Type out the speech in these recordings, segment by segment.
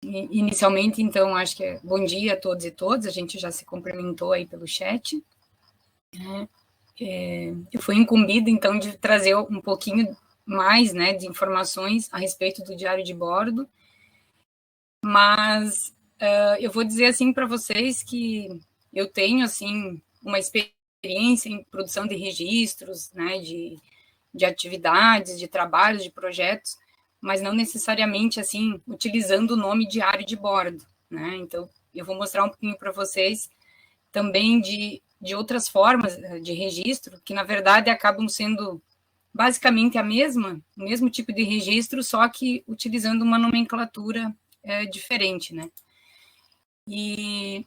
Inicialmente, então, acho que é bom dia a todos e todas, a gente já se cumprimentou aí pelo chat, né? Eu fui incumbida, então, de trazer um pouquinho mais, né, de informações a respeito do diário de bordo, mas eu vou dizer, assim, para vocês que eu tenho, assim, uma experiência em produção de registros, né, de atividades, de trabalhos, de projetos, mas não necessariamente, assim, utilizando o nome diário de bordo, né? Então, eu vou mostrar um pouquinho para vocês também de outras formas de registro, que, na verdade, acabam sendo basicamente o mesmo tipo de registro, só que utilizando uma nomenclatura diferente, né? E,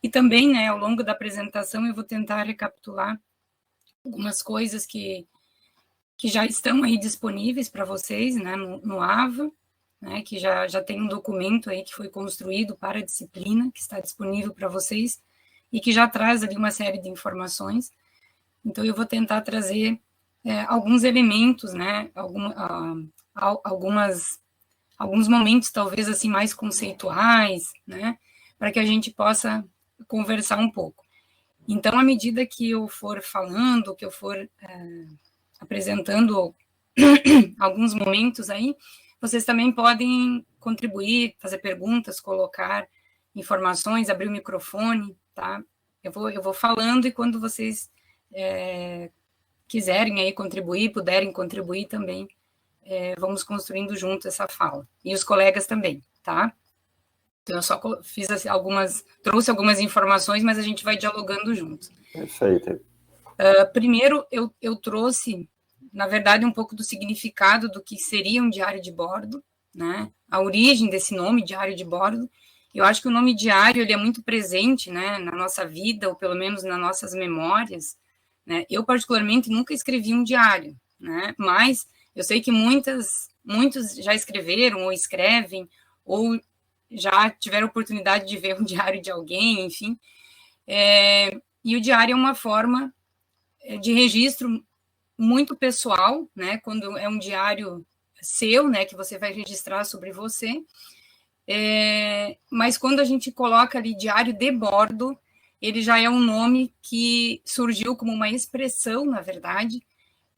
e também, né, ao longo da apresentação, eu vou tentar recapitular algumas coisas que já estão aí disponíveis para vocês, né, no AVA, né, que já tem um documento aí que foi construído para a disciplina, que está disponível para vocês, e que já traz ali uma série de informações. Então, eu vou tentar trazer alguns elementos, né, alguns momentos, talvez, assim, mais conceituais, né, para que a gente possa conversar um pouco. Então, à medida que eu for falando, que eu for apresentando alguns momentos aí, vocês também podem contribuir, fazer perguntas, colocar informações, abrir o microfone, tá? Eu vou falando e quando vocês quiserem aí contribuir, puderem contribuir também, vamos construindo junto essa fala. E os colegas também, tá? Então, eu só fiz trouxe algumas informações, mas a gente vai dialogando junto. Perfeito. Primeiro, eu trouxe, na verdade, um pouco do significado do que seria um diário de bordo, né? A origem desse nome, diário de bordo. Eu acho que o nome diário ele é muito presente, né, na nossa vida, ou pelo menos nas nossas memórias, né? Eu, particularmente, nunca escrevi um diário, né? Mas eu sei que muitos já escreveram, ou escrevem, ou já tiveram oportunidade de ver um diário de alguém, enfim. E o diário é uma forma de registro muito pessoal, né? Quando é um diário seu, né? Que você vai registrar sobre você. Mas quando a gente coloca ali diário de bordo, ele já é um nome que surgiu como uma expressão, na verdade,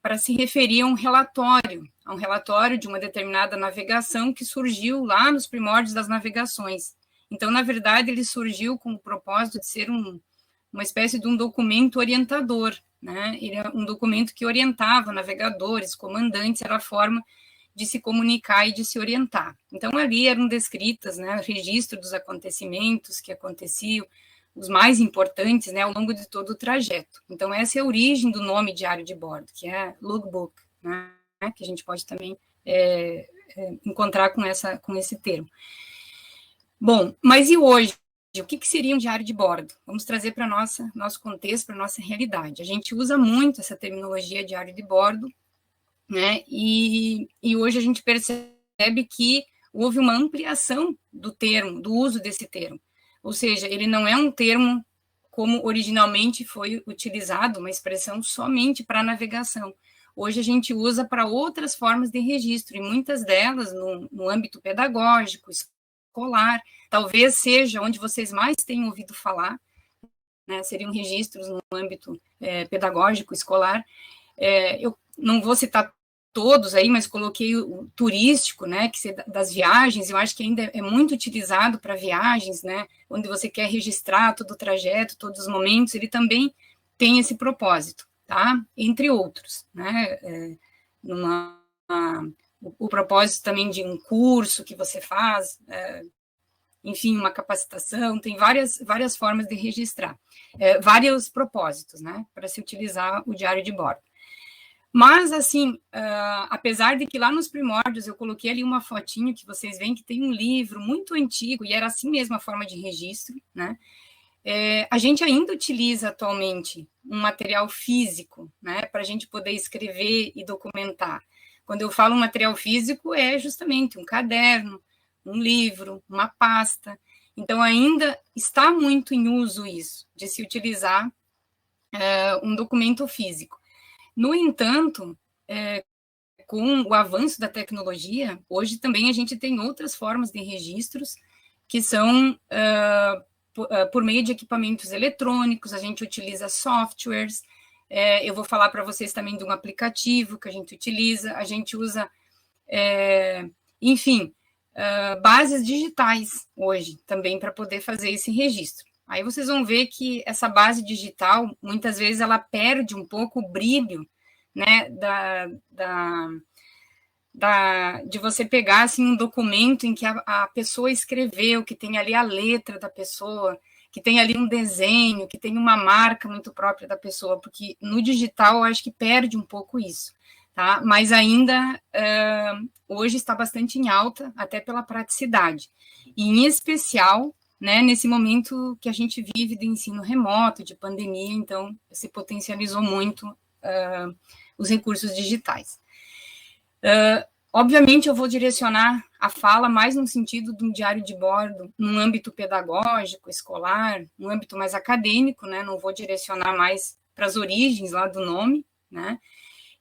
para se referir a um relatório de uma determinada navegação que surgiu lá nos primórdios das navegações. Então, na verdade, ele surgiu com o propósito de ser uma espécie de um documento orientador, né? Ele é um documento que orientava navegadores, comandantes, era a forma de se comunicar e de se orientar. Então, ali eram descritas, né, o registro dos acontecimentos que aconteciam, os mais importantes, né, ao longo de todo o trajeto. Então, essa é a origem do nome diário de bordo, que é logbook, né, que a gente pode também encontrar com esse termo. Bom, mas e hoje? O que seria um diário de bordo? Vamos trazer para nosso contexto, para nossa realidade. A gente usa muito essa terminologia diário de bordo, né? E hoje a gente percebe que houve uma ampliação do termo, do uso desse termo. Ou seja, ele não é um termo como originalmente foi utilizado, uma expressão somente para navegação. Hoje a gente usa para outras formas de registro, e muitas delas no âmbito pedagógico, escolar, talvez seja onde vocês mais têm ouvido falar, né, seriam registros no âmbito pedagógico, escolar. Eu não vou citar todos aí, mas coloquei o turístico, né, que das viagens, eu acho que ainda é muito utilizado para viagens, né, onde você quer registrar todo o trajeto, todos os momentos, ele também tem esse propósito, tá? Entre outros, né, o propósito também de um curso que você faz, enfim, uma capacitação, tem várias formas de registrar, vários propósitos, né, para se utilizar o diário de bordo. Mas, assim, apesar de que lá nos primórdios eu coloquei ali uma fotinho que vocês veem que tem um livro muito antigo, e era assim mesmo a forma de registro, né? A gente ainda utiliza atualmente um material físico, né, para a gente poder escrever e documentar. Quando eu falo material físico, é justamente um caderno, um livro, uma pasta. Então, ainda está muito em uso isso, de se utilizar um documento físico. No entanto, com o avanço da tecnologia, hoje também a gente tem outras formas de registros que são por meio de equipamentos eletrônicos, a gente utiliza softwares, eu vou falar para vocês também de um aplicativo que a gente usa, enfim, bases digitais hoje também para poder fazer esse registro. Aí vocês vão ver que essa base digital, muitas vezes, ela perde um pouco o brilho, né, de você pegar assim, um documento em que a pessoa escreveu, que tem ali a letra da pessoa, que tem ali um desenho, que tem uma marca muito própria da pessoa, porque no digital eu acho que perde um pouco isso, tá? Mas ainda hoje está bastante em alta, até pela praticidade, e em especial, né, nesse momento que a gente vive de ensino remoto, de pandemia, então se potencializou muito os recursos digitais. Obviamente, eu vou direcionar a fala mais no sentido de um diário de bordo, num âmbito pedagógico, escolar, num âmbito mais acadêmico, né? Não vou direcionar mais para as origens lá do nome, né?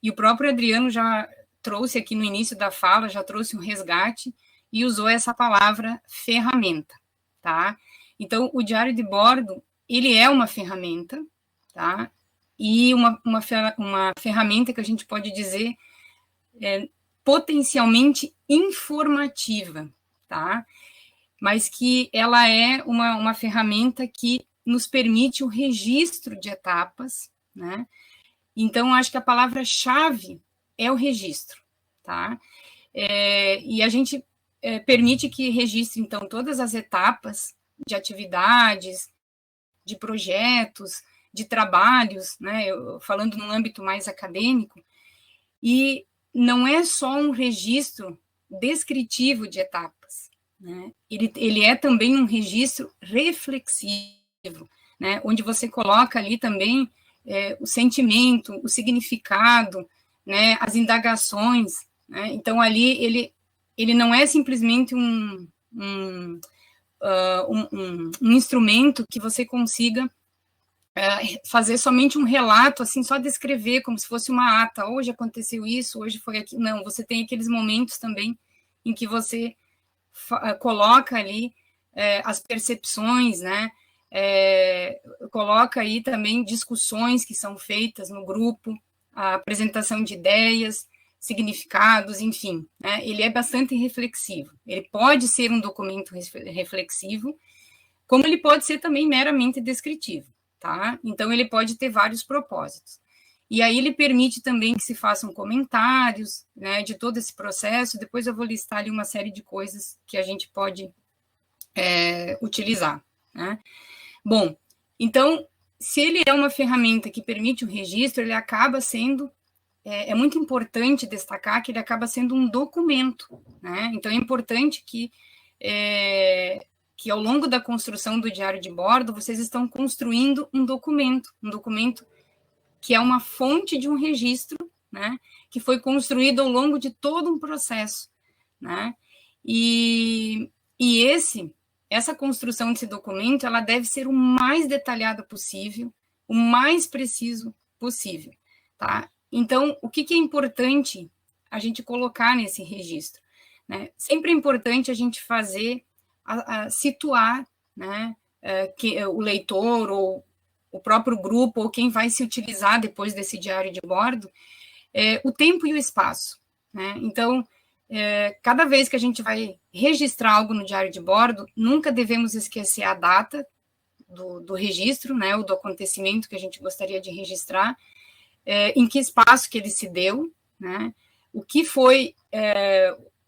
E o próprio Adriano já trouxe aqui no início da fala, já trouxe um resgate e usou essa palavra ferramenta, tá? Então, o diário de bordo, ele é uma ferramenta, tá? E uma ferramenta que a gente pode dizer potencialmente informativa, tá? Mas que ela é uma ferramenta que nos permite o registro de etapas, né? Então, acho que a palavra-chave é o registro, tá? E a gente permite que registre, então, todas as etapas de atividades, de projetos, de trabalhos, né? Falando num âmbito mais acadêmico, e não é só um registro descritivo de etapas, né? Ele é também um registro reflexivo, né? Onde você coloca ali também o sentimento, o significado, né? As indagações, né? Então, ali, ele não é simplesmente um instrumento que você consiga fazer somente um relato, assim, só descrever, como se fosse uma ata, hoje aconteceu isso, hoje foi aquilo. Não, você tem aqueles momentos também em que você coloca ali as percepções, né, coloca aí também discussões que são feitas no grupo, a apresentação de ideias, significados, enfim, né, ele é bastante reflexivo, ele pode ser um documento reflexivo, como ele pode ser também meramente descritivo. Tá? Então, ele pode ter vários propósitos. E aí ele permite também que se façam comentários, né, de todo esse processo. Depois eu vou listar ali uma série de coisas que a gente pode utilizar, né? Bom, então, se ele é uma ferramenta que permite o registro, ele acaba sendo, é muito importante destacar que ele acaba sendo um documento, né? Então, é importante que ao longo da construção do diário de bordo, vocês estão construindo um documento que é uma fonte de um registro, né, que foi construído ao longo de todo um processo, né, e essa construção desse documento, ela deve ser o mais detalhada possível, o mais preciso possível, tá? Então, o que é importante a gente colocar nesse registro, né? Sempre é importante a gente fazer situar, né, que o leitor ou o próprio grupo ou quem vai se utilizar depois desse diário de bordo, o tempo e o espaço, né? Então, cada vez que a gente vai registrar algo no diário de bordo, nunca devemos esquecer a data do registro, né, ou do acontecimento que a gente gostaria de registrar, em que espaço que ele se deu, né, o que foi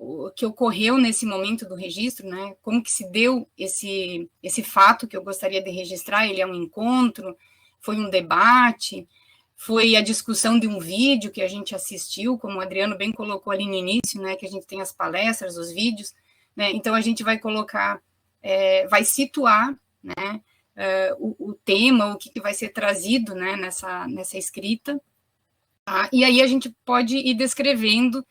o que ocorreu nesse momento do registro, né? Como que se deu esse fato que eu gostaria de registrar? Ele é um encontro, foi um debate, foi a discussão de um vídeo que a gente assistiu, como o Adriano bem colocou ali no início, né? Que a gente tem as palestras, os vídeos, né? Então a gente vai colocar, vai situar, né? O tema, o que vai ser trazido, né? Nessa escrita, tá? E aí a gente pode ir descrevendo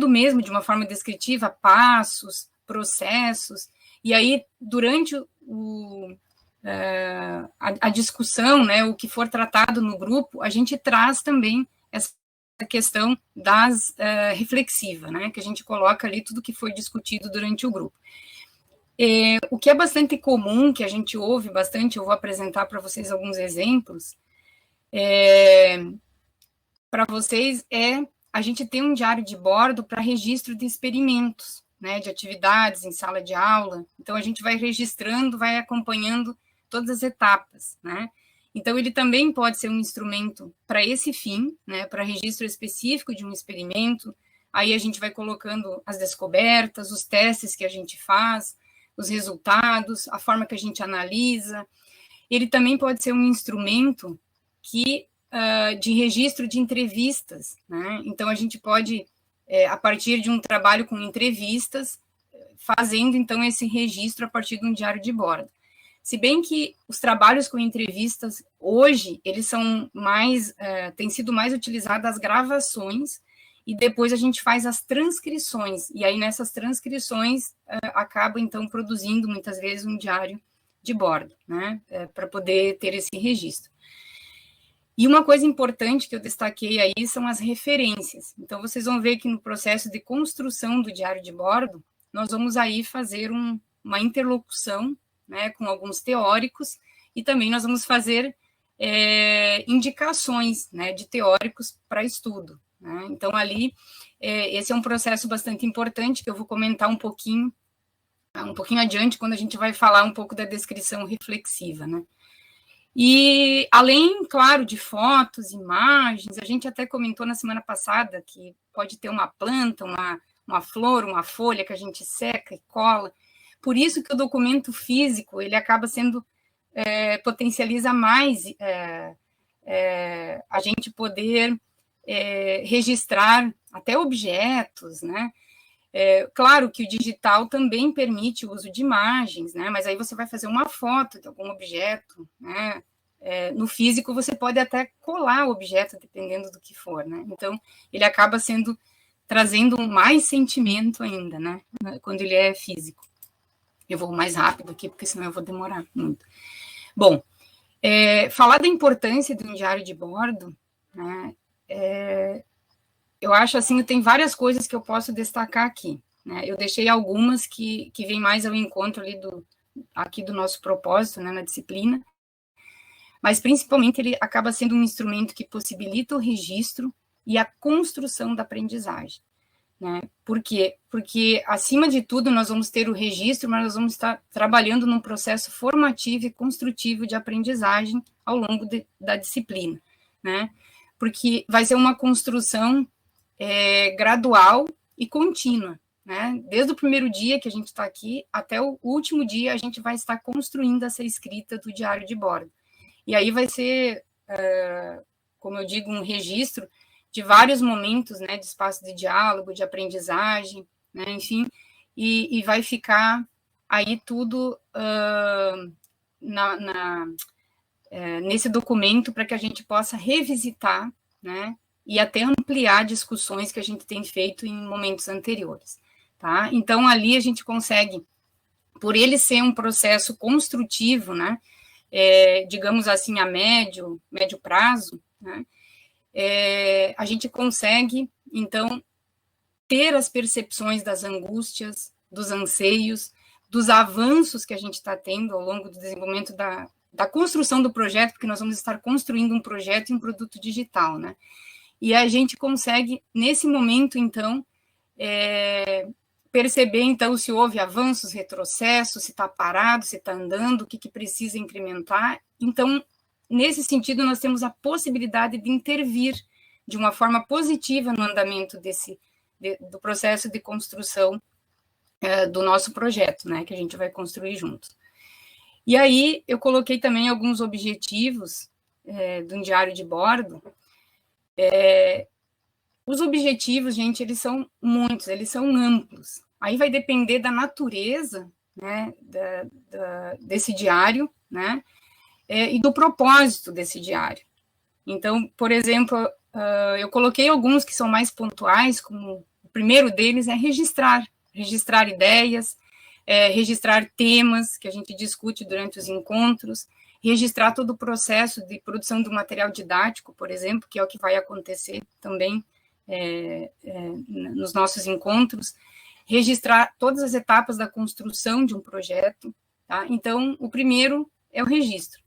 mesmo de uma forma descritiva passos, processos, e aí durante a discussão, né, o que for tratado no grupo, a gente traz também essa questão reflexiva, né, que a gente coloca ali tudo que foi discutido durante o grupo. O que é bastante comum, que a gente ouve bastante, eu vou apresentar para vocês alguns exemplos, para vocês a gente ter um diário de bordo para registro de experimentos, né, de atividades em sala de aula. Então, a gente vai registrando, vai acompanhando todas as etapas, né. Então, ele também pode ser um instrumento para esse fim, né, para registro específico de um experimento. Aí a gente vai colocando as descobertas, os testes que a gente faz, os resultados, a forma que a gente analisa. Ele também pode ser um instrumento de registro de entrevistas, né? Então, a gente pode, a partir de um trabalho com entrevistas, fazendo, então, esse registro a partir de um diário de bordo. Se bem que os trabalhos com entrevistas, hoje, eles são têm sido mais utilizadas as gravações, e depois a gente faz as transcrições, e aí nessas transcrições acaba, então, produzindo, muitas vezes, um diário de bordo, né, para poder ter esse registro. E uma coisa importante que eu destaquei aí são as referências. Então, vocês vão ver que no processo de construção do diário de bordo, nós vamos aí fazer uma interlocução, né, com alguns teóricos, e também nós vamos fazer indicações, né, de teóricos para estudo, né? Então, ali, esse é um processo bastante importante, que eu vou comentar um pouquinho adiante, quando a gente vai falar um pouco da descrição reflexiva, né? E, além, claro, de fotos, imagens, a gente até comentou na semana passada que pode ter uma planta, uma flor, uma folha que a gente seca e cola. Por isso que o documento físico, ele acaba sendo, potencializa mais a gente poder registrar até objetos, né? Claro que o digital também permite o uso de imagens, né? Mas aí você vai fazer uma foto de algum objeto, né? No físico, você pode até colar o objeto, dependendo do que for, né? Então, ele acaba trazendo mais sentimento ainda, né? Quando ele é físico. Eu vou mais rápido aqui, porque senão eu vou demorar muito. Bom, falar da importância de um diário de bordo, né? Eu acho assim, tem várias coisas que eu posso destacar aqui, né? Eu deixei algumas que vêm mais ao encontro ali aqui do nosso propósito, né, na disciplina, mas principalmente ele acaba sendo um instrumento que possibilita o registro e a construção da aprendizagem, né? Por quê? Porque, acima de tudo, nós vamos ter o registro, mas nós vamos estar trabalhando num processo formativo e construtivo de aprendizagem ao longo da disciplina, né? Porque vai ser uma construção gradual e contínua, né? Desde o primeiro dia que a gente está aqui até o último dia, a gente vai estar construindo essa escrita do diário de bordo. E aí vai ser, como eu digo, um registro de vários momentos, né, de espaço de diálogo, de aprendizagem, né, enfim, e vai ficar aí tudo nesse documento para que a gente possa revisitar, né, e até ampliar discussões que a gente tem feito em momentos anteriores, tá? Então, ali a gente consegue, por ele ser um processo construtivo, né, digamos assim, a médio prazo, né, a gente consegue, então, ter as percepções das angústias, dos anseios, dos avanços que a gente está tendo ao longo do desenvolvimento da construção do projeto, porque nós vamos estar construindo um projeto e um produto digital, né? E a gente consegue, nesse momento, então, perceber, então, se houve avanços, retrocessos, se está parado, se está andando, o que precisa incrementar. Então, nesse sentido, nós temos a possibilidade de intervir de uma forma positiva no andamento do processo de construção do nosso projeto, né, que a gente vai construir juntos. E aí, eu coloquei também alguns objetivos de um diário de bordo. Os objetivos, gente, eles são muitos, eles são amplos. Aí vai depender da natureza, né, desse diário, né, e do propósito desse diário. Então, por exemplo, eu coloquei alguns que são mais pontuais, como o primeiro deles é registrar ideias, registrar temas que a gente discute durante os encontros, registrar todo o processo de produção do material didático, por exemplo, que é o que vai acontecer também nos nossos encontros, registrar todas as etapas da construção de um projeto, tá? Então, o primeiro é o registro.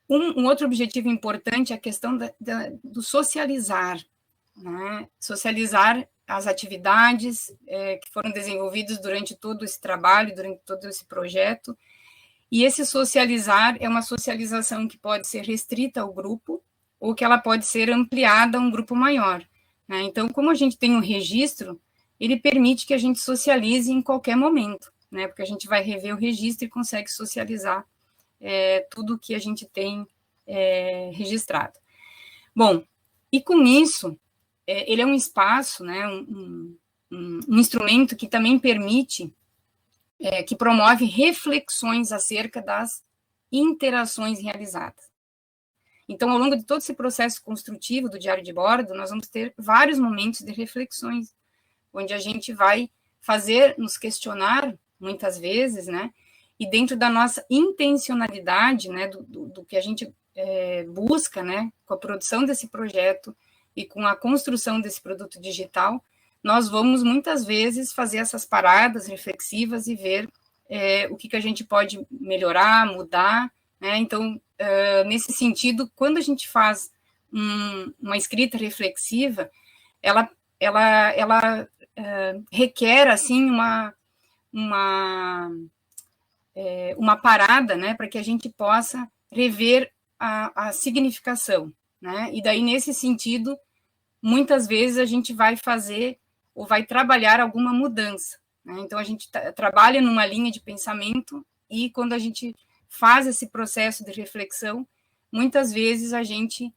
Um outro objetivo importante é a questão do socializar, né? Socializar as atividades que foram desenvolvidas durante todo esse trabalho, durante todo esse projeto, e esse socializar é uma socialização que pode ser restrita ao grupo, ou que ela pode ser ampliada a um grupo maior, né? Então, como a gente tem um registro, ele permite que a gente socialize em qualquer momento, né? Porque a gente vai rever o registro e consegue socializar tudo que a gente tem registrado. Bom, e com isso, ele é um espaço, né, um instrumento que também permite, que promove reflexões acerca das interações realizadas. Então, ao longo de todo esse processo construtivo do diário de bordo, nós vamos ter vários momentos de reflexões, onde a gente vai nos questionar, muitas vezes, né, e dentro da nossa intencionalidade, né, do que a gente busca, né, com a produção desse projeto e com a construção desse produto digital, nós vamos muitas vezes fazer essas paradas reflexivas e ver o que a gente pode melhorar, mudar, né? Então, nesse sentido, quando a gente faz uma escrita reflexiva, ela requer, assim, uma parada, né, para que a gente possa rever a significação, né? E daí, nesse sentido, muitas vezes a gente vai fazer ou vai trabalhar alguma mudança, né? Então, a gente trabalha numa linha de pensamento e quando a gente faz esse processo de reflexão, muitas vezes a gente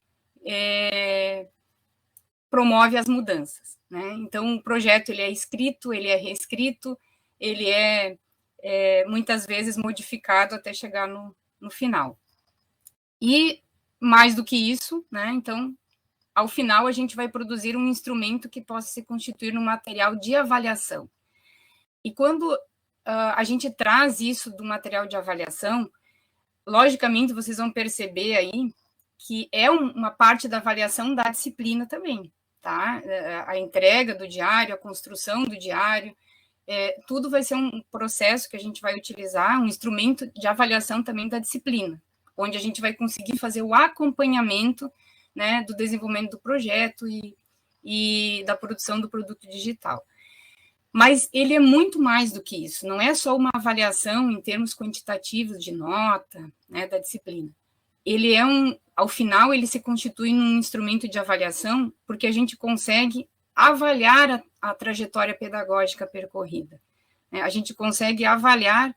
promove as mudanças, né? Então, o projeto ele é escrito, ele é reescrito, ele muitas vezes modificado até chegar no final. E, mais do que isso, né, então, ao final, a gente vai produzir um instrumento que possa se constituir num material de avaliação. E quando a gente traz isso do material de avaliação, logicamente, vocês vão perceber aí que é uma parte da avaliação da disciplina também, tá? A entrega do diário, a construção do diário, tudo vai ser um processo que a gente vai utilizar, um instrumento de avaliação também da disciplina, onde a gente vai conseguir fazer o acompanhamento, né, do desenvolvimento do projeto e da produção do produto digital. Mas ele é muito mais do que isso, não é só uma avaliação em termos quantitativos de nota, né, da disciplina. Ele ao final, ele se constitui num instrumento de avaliação, porque a gente consegue avaliar a trajetória pedagógica percorrida, né? A gente consegue avaliar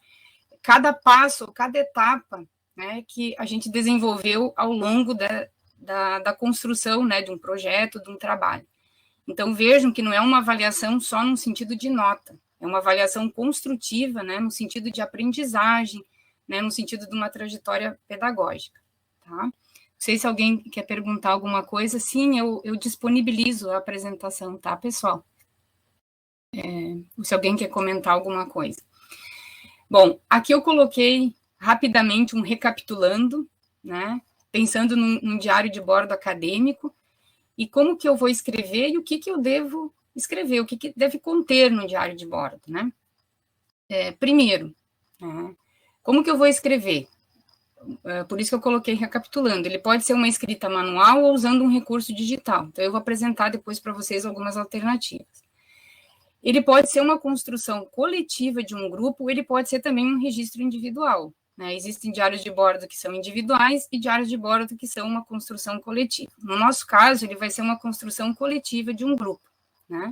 cada passo, cada etapa, né, que a gente desenvolveu ao longo da construção, né, de um projeto, de um trabalho. Então, vejam que não é uma avaliação só no sentido de nota, é uma avaliação construtiva, né, no sentido de aprendizagem, né, no sentido de uma trajetória pedagógica, tá? Não sei se alguém quer perguntar alguma coisa. Sim, eu disponibilizo a apresentação, tá, pessoal? Se alguém quer comentar alguma coisa. Bom, aqui eu coloquei rapidamente um recapitulando, né, pensando num diário de bordo acadêmico, e como que eu vou escrever e o que eu devo escrever, o que deve conter no diário de bordo, né? Primeiro, como que eu vou escrever? Por isso que eu coloquei recapitulando. Ele pode ser uma escrita manual ou usando um recurso digital. Então, eu vou apresentar depois para vocês algumas alternativas. Ele pode ser uma construção coletiva de um grupo, ou ele pode ser também um registro individual, né? Existem diários de bordo que são individuais e diários de bordo que são uma construção coletiva. No nosso caso, ele vai ser uma construção coletiva de um grupo, né?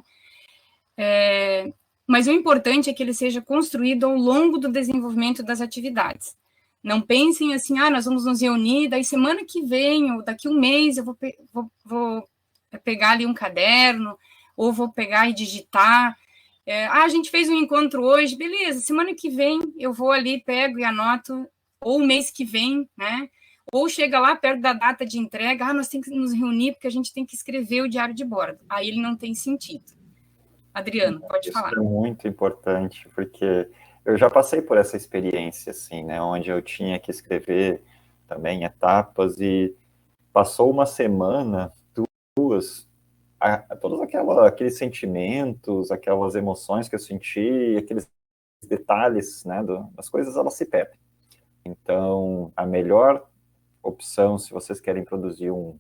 Mas o importante é que ele seja construído ao longo do desenvolvimento das atividades. Não pensem assim, nós vamos nos reunir, daí semana que vem, ou daqui um mês, eu vou pegar ali um caderno, ou vou pegar e digitar. A gente fez um encontro hoje, beleza, semana que vem eu vou ali, pego e anoto, ou mês que vem, né? Ou chega lá perto da data de entrega, nós temos que nos reunir porque a gente tem que escrever o diário de bordo. Aí ele não tem sentido. Adriano, pode falar. Isso é muito importante, porque eu já passei por essa experiência, assim, né, onde eu tinha que escrever também etapas e passou uma semana, duas, todos aqueles sentimentos, aquelas emoções que eu senti, aqueles detalhes, né, das coisas, elas se perdem. Então, a melhor opção, se vocês querem produzir um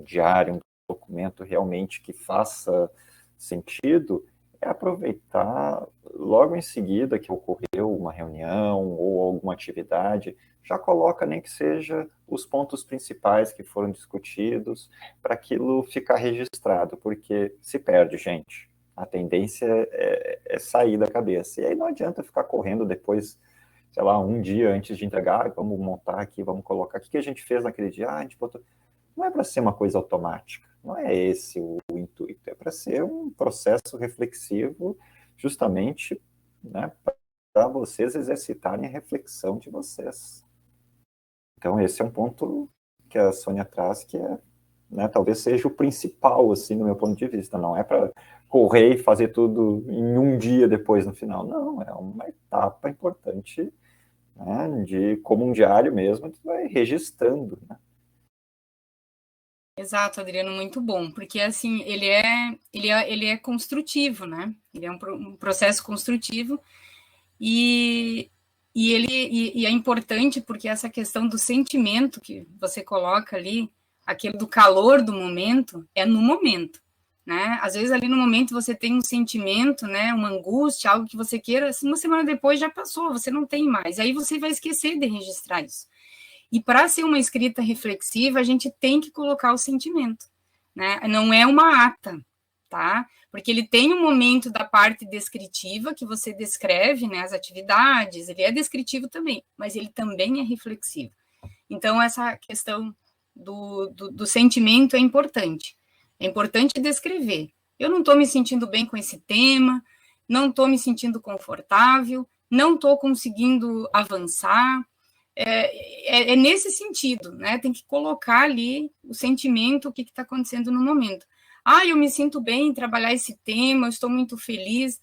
diário, um documento realmente que faça sentido, é aproveitar logo em seguida que ocorreu uma reunião ou alguma atividade, já coloca nem que seja os pontos principais que foram discutidos, para aquilo ficar registrado, porque se perde, gente. A tendência é sair da cabeça. E aí não adianta ficar correndo depois, sei lá, um dia antes de entregar, vamos montar aqui, vamos colocar. O que a gente fez naquele dia? A gente botou... Não é para ser uma coisa automática, não é esse o intuito, é para ser um processo reflexivo, justamente, né, para vocês exercitarem a reflexão de vocês. Então, esse é um ponto que a Sônia traz, que é, né, talvez seja o principal, assim, do meu ponto de vista. Não é para correr e fazer tudo em um dia depois, no final. Não, é uma etapa importante, né, como um diário mesmo, tu vai registrando, né? Exato, Adriano, muito bom, porque assim, ele é construtivo, né? Ele é um processo construtivo e é importante porque essa questão do sentimento que você coloca ali, aquele do calor do momento, é no momento, né? Às vezes ali no momento você tem um sentimento, né? Uma angústia, algo que você queira, uma semana depois já passou, você não tem mais, aí você vai esquecer de registrar isso. E para ser uma escrita reflexiva, a gente tem que colocar o sentimento, né? Não é uma ata, tá? Porque ele tem um momento da parte descritiva, que você descreve, né, as atividades, ele é descritivo também, mas ele também é reflexivo. Então, essa questão do sentimento é importante. É importante descrever. Eu não estou me sentindo bem com esse tema, não estou me sentindo confortável, não estou conseguindo avançar, é nesse sentido, né? Tem que colocar ali o sentimento, o que está acontecendo no momento. Ah, eu me sinto bem em trabalhar esse tema, eu estou muito feliz,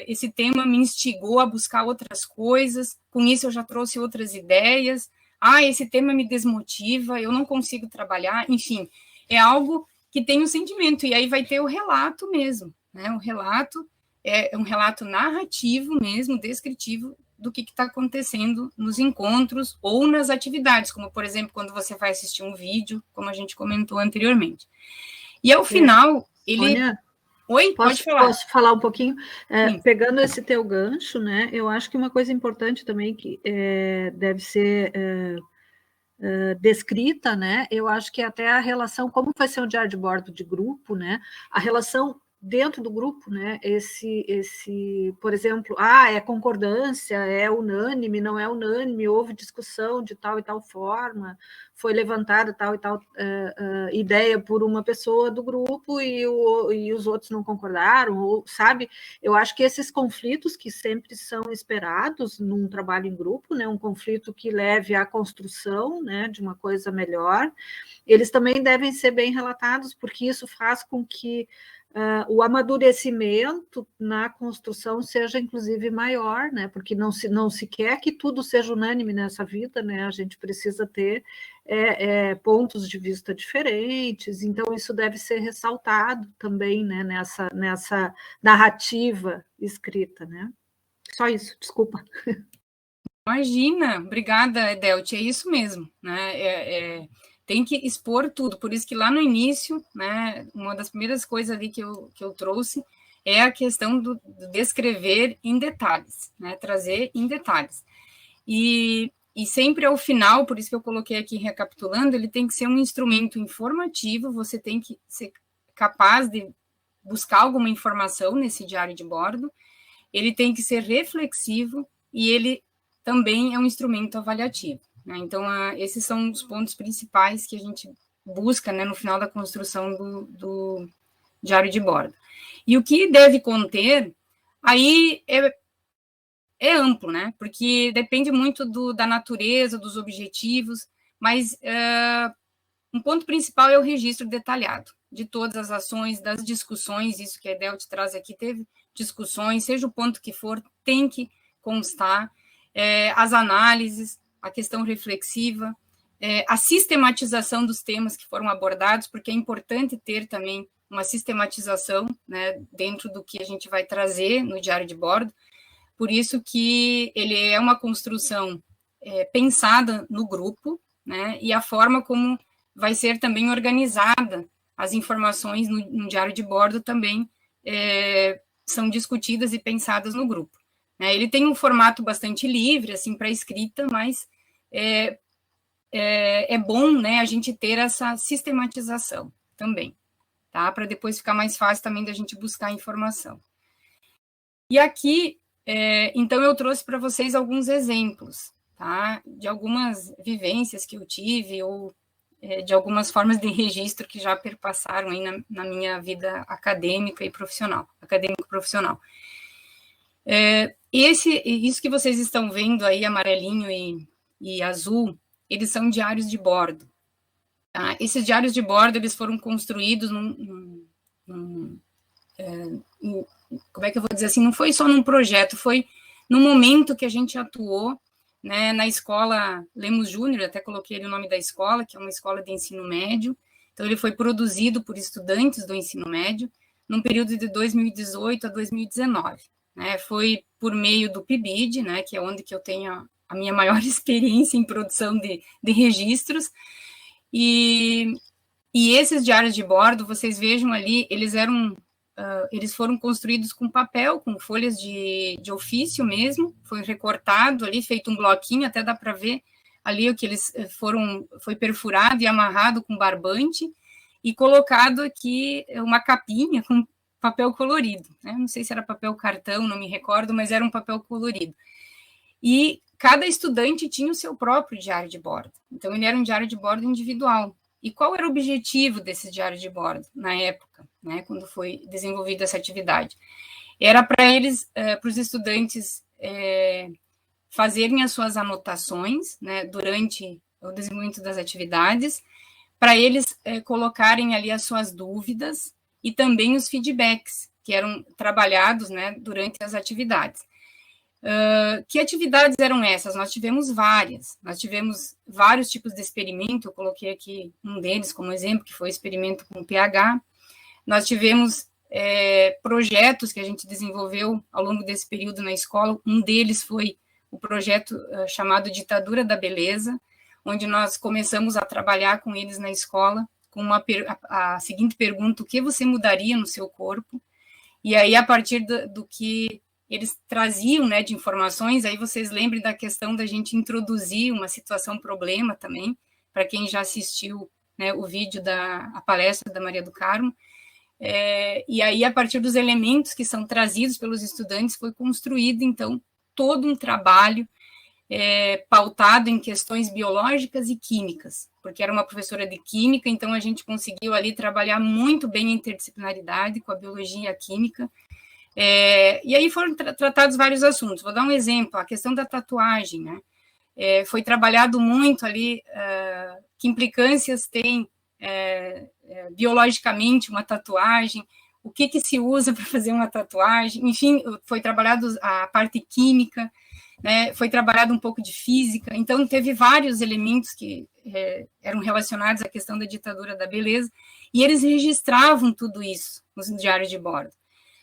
esse tema me instigou a buscar outras coisas, com isso eu já trouxe outras ideias. Ah, esse tema me desmotiva, eu não consigo trabalhar, enfim, é algo que tem um sentimento, e aí vai ter o relato mesmo, né? O relato é um relato narrativo mesmo, descritivo, do que está acontecendo nos encontros ou nas atividades, como, por exemplo, quando você vai assistir um vídeo, como a gente comentou anteriormente. E ao final, ele... Sônia, oi, pode falar. Posso falar um pouquinho? Pegando esse teu gancho, né, eu acho que uma coisa importante também que deve ser descrita, né, eu acho que até a relação, como vai ser um diário de bordo de grupo, né, a relação dentro do grupo, né, por exemplo, é concordância, é unânime, não é unânime, houve discussão de tal e tal forma, foi levantada tal e tal ideia por uma pessoa do grupo e os outros não concordaram, ou, sabe? Eu acho que esses conflitos que sempre são esperados num trabalho em grupo, né, um conflito que leve à construção, né, de uma coisa melhor, eles também devem ser bem relatados, porque isso faz com que o amadurecimento na construção seja, inclusive, maior, né? Porque não se quer que tudo seja unânime nessa vida, né? A gente precisa ter pontos de vista diferentes, então isso deve ser ressaltado também, né? Nessa narrativa escrita, né? Só isso, desculpa. Imagina, obrigada, Edelte, é isso mesmo, né? Tem que expor tudo, por isso que lá no início, né, uma das primeiras coisas ali que eu trouxe é a questão do descrever em detalhes, né, trazer em detalhes. E sempre ao final, por isso que eu coloquei aqui recapitulando, ele tem que ser um instrumento informativo, você tem que ser capaz de buscar alguma informação nesse diário de bordo, ele tem que ser reflexivo e ele também é um instrumento avaliativo. Né? Então, esses são os pontos principais que a gente busca, né, no final da construção do diário de bordo. E o que deve conter, aí é amplo, né? Porque depende muito da natureza, dos objetivos, mas um ponto principal é o registro detalhado. de todas as ações, das discussões, isso que a Edel te traz aqui, teve discussões, seja o ponto que for, tem que constar, as análises, a questão reflexiva, a sistematização dos temas que foram abordados, porque é importante ter também uma sistematização, né, dentro do que a gente vai trazer no diário de bordo, por isso que ele é uma construção pensada no grupo, né, e a forma como vai ser também organizada as informações no diário de bordo também são discutidas e pensadas no grupo. Né. Ele tem um formato bastante livre, assim, para escrita, mas é bom, né, a gente ter essa sistematização também, tá? Para depois ficar mais fácil também da gente buscar informação. E aqui, então, eu trouxe para vocês alguns exemplos, tá? De algumas vivências que eu tive, ou de algumas formas de registro que já perpassaram aí na minha vida acadêmica e profissional, acadêmico-profissional. Isso que vocês estão vendo aí, amarelinho e azul, eles são diários de bordo. Tá? Esses diários de bordo, eles foram construídos como é que eu vou dizer assim, não foi só num projeto, foi no momento que a gente atuou, né, na escola Lemos Júnior, até coloquei ali o nome da escola, que é uma escola de ensino médio, então ele foi produzido por estudantes do ensino médio, num período de 2018 a 2019, né, foi por meio do PIBID, né, que é onde que eu tenho a minha maior experiência em produção de registros, e esses diários de bordo, vocês vejam ali, eles foram construídos com papel, com folhas de ofício mesmo, foi recortado ali, feito um bloquinho, até dá para ver ali o que eles foi perfurado e amarrado com barbante, e colocado aqui uma capinha com papel colorido, né? Não sei se era papel cartão, não me recordo, mas era um papel colorido. E cada estudante tinha o seu próprio diário de bordo, então ele era um diário de bordo individual. E qual era o objetivo desse diário de bordo na época, né, quando foi desenvolvida essa atividade? Era para eles, para os estudantes fazerem as suas anotações, né, durante o desenvolvimento das atividades, para eles colocarem ali as suas dúvidas e também os feedbacks que eram trabalhados, né, durante as atividades. Que atividades eram essas? Nós tivemos vários tipos de experimento, eu coloquei aqui um deles como exemplo, que foi o experimento com pH. Nós tivemos projetos que a gente desenvolveu ao longo desse período na escola, um deles foi o projeto chamado Ditadura da Beleza, onde nós começamos a trabalhar com eles na escola, com a seguinte pergunta: o que você mudaria no seu corpo? E aí, a partir do que eles traziam, né, de informações, aí vocês lembrem da questão da gente introduzir uma situação-problema também, para quem já assistiu, né, o vídeo a palestra da Maria do Carmo, e aí, a partir dos elementos que são trazidos pelos estudantes, foi construído, então, todo um trabalho pautado em questões biológicas e químicas, porque era uma professora de química, então a gente conseguiu ali trabalhar muito bem a interdisciplinaridade com a biologia e a química. E aí foram tratados vários assuntos. Vou dar um exemplo, a questão da tatuagem, né? Foi trabalhado muito ali que implicâncias tem biologicamente uma tatuagem, o que se usa para fazer uma tatuagem, enfim, foi trabalhado a parte química, né? Foi trabalhado um pouco de física, então teve vários elementos que eram relacionados à questão da ditadura da beleza, e eles registravam tudo isso nos diários de bordo.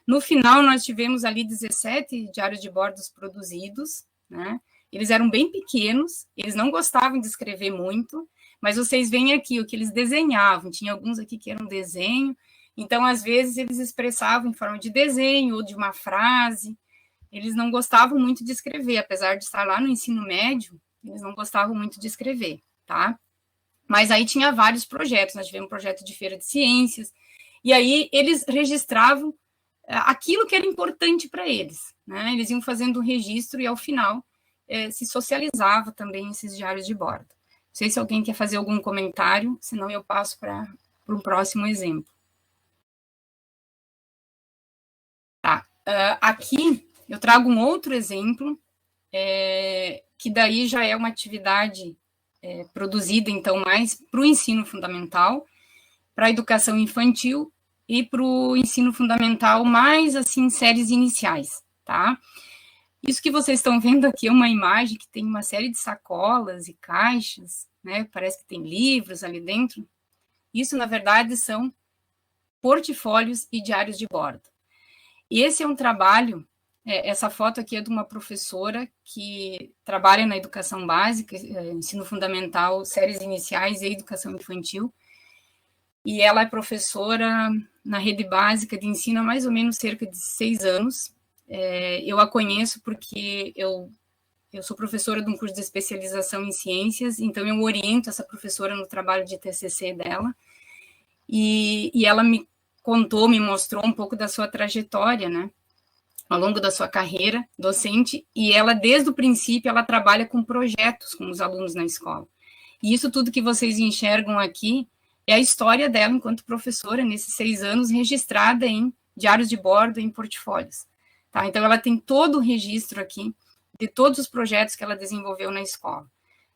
No final, nós tivemos ali 17 diários de bordos produzidos, né? Eles eram bem pequenos, eles não gostavam de escrever muito, mas vocês veem aqui o que eles desenhavam, tinha alguns aqui que eram desenho, então, às vezes, eles expressavam em forma de desenho ou de uma frase, eles não gostavam muito de escrever, apesar de estar lá no ensino médio, eles não gostavam muito de escrever, tá? Mas aí tinha vários projetos, nós tivemos um projeto de feira de ciências, e aí eles registravam aquilo que era importante para eles, né? Eles iam fazendo um registro e, ao final, se socializava também esses diários de bordo. Não sei se alguém quer fazer algum comentário, senão eu passo para um próximo exemplo. Tá. Aqui eu trago um outro exemplo, que daí já é uma atividade produzida, então, mais para o ensino fundamental, para a educação infantil e para o ensino fundamental, mais assim, séries iniciais, tá? Isso que vocês estão vendo aqui é uma imagem que tem uma série de sacolas e caixas, né? Parece que tem livros ali dentro. Isso, na verdade, são portfólios e diários de bordo. E esse é um trabalho, essa foto aqui é de uma professora que trabalha na educação básica, ensino fundamental, séries iniciais e educação infantil, e ela é professora na rede básica de ensino há mais ou menos cerca de 6 anos. Eu a conheço porque eu sou professora de um curso de especialização em ciências, então eu oriento essa professora no trabalho de TCC dela, e ela me mostrou um pouco da sua trajetória, né, ao longo da sua carreira docente, e ela, desde o princípio, ela trabalha com projetos com os alunos na escola. E isso tudo que vocês enxergam aqui é a história dela enquanto professora, nesses 6 anos, registrada em diários de bordo e em portfólios. Tá? Então, ela tem todo o registro aqui de todos os projetos que ela desenvolveu na escola.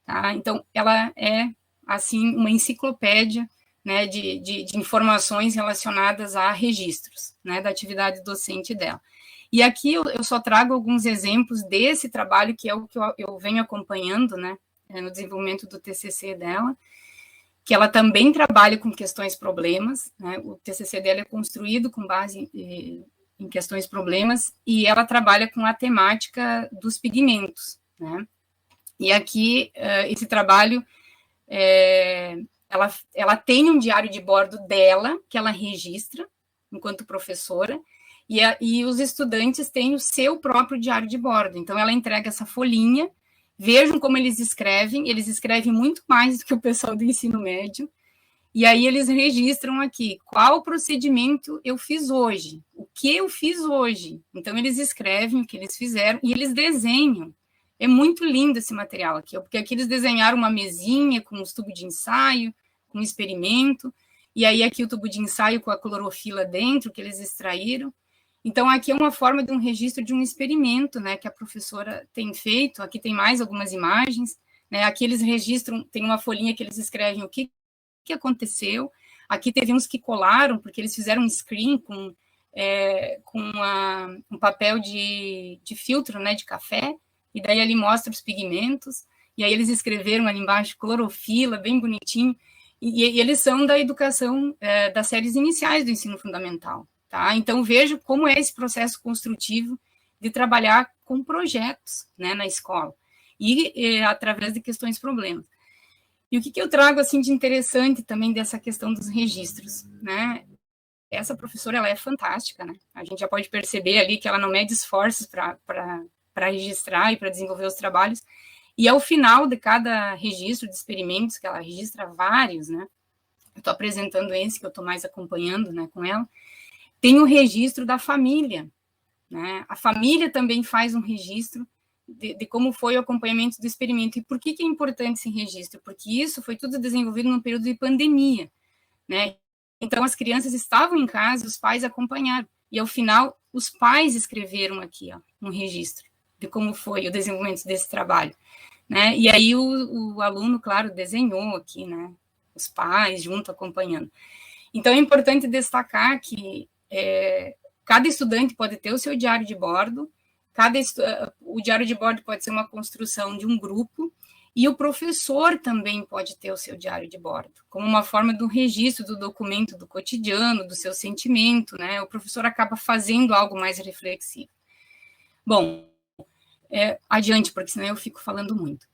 Tá? Então, ela é, assim, uma enciclopédia, né, de informações relacionadas a registros, né, da atividade docente dela. E aqui eu só trago alguns exemplos desse trabalho, que é o que eu venho acompanhando, né, no desenvolvimento do TCC dela, que ela também trabalha com questões problemas, né, o TCC dela é construído com base em questões problemas, e ela trabalha com a temática dos pigmentos, né, e aqui esse trabalho, ela tem um diário de bordo dela, que ela registra enquanto professora, e os estudantes têm o seu próprio diário de bordo, então ela entrega essa folhinha. Vejam como eles escrevem muito mais do que o pessoal do ensino médio, e aí eles registram aqui qual procedimento eu fiz hoje, o que eu fiz hoje. Então, eles escrevem o que eles fizeram e eles desenham. É muito lindo esse material aqui, porque aqui eles desenharam uma mesinha com os tubos de ensaio, com um experimento, e aí aqui o tubo de ensaio com a clorofila dentro, que eles extraíram. Então, aqui é uma forma de um registro de um experimento, né, que a professora tem feito. Aqui tem mais algumas imagens, né, aqui eles registram, tem uma folhinha que eles escrevem o que aconteceu. Aqui teve uns que colaram, porque eles fizeram um screen com um papel de filtro, né, de café, e daí ali mostra os pigmentos, e aí eles escreveram ali embaixo clorofila, bem bonitinho, e eles são da educação, das séries iniciais do ensino fundamental. Tá? Então, vejo como é esse processo construtivo de trabalhar com projetos, né, na escola, e através de questões problemas. E o que eu trago assim, de interessante também dessa questão dos registros? Né? Essa professora ela é fantástica, né? A gente já pode perceber ali que ela não mede esforços para registrar e para desenvolver os trabalhos, e ao final de cada registro de experimentos, que ela registra vários, né? Eu estou apresentando esse que eu estou mais acompanhando, né, com ela. Tem o registro da família, né? A família também faz um registro de como foi o acompanhamento do experimento. E por que é importante esse registro? Porque isso foi tudo desenvolvido num período de pandemia, né? Então, as crianças estavam em casa, os pais acompanharam. E, ao final, os pais escreveram aqui, ó, um registro de como foi o desenvolvimento desse trabalho, né? E aí o aluno, claro, desenhou aqui, né? Os pais junto acompanhando. Então, é importante destacar que cada estudante pode ter o seu diário de bordo, o diário de bordo pode ser uma construção de um grupo, e o professor também pode ter o seu diário de bordo, como uma forma do registro do documento do cotidiano, do seu sentimento, né? O professor acaba fazendo algo mais reflexivo. Bom, adiante, porque senão eu fico falando muito.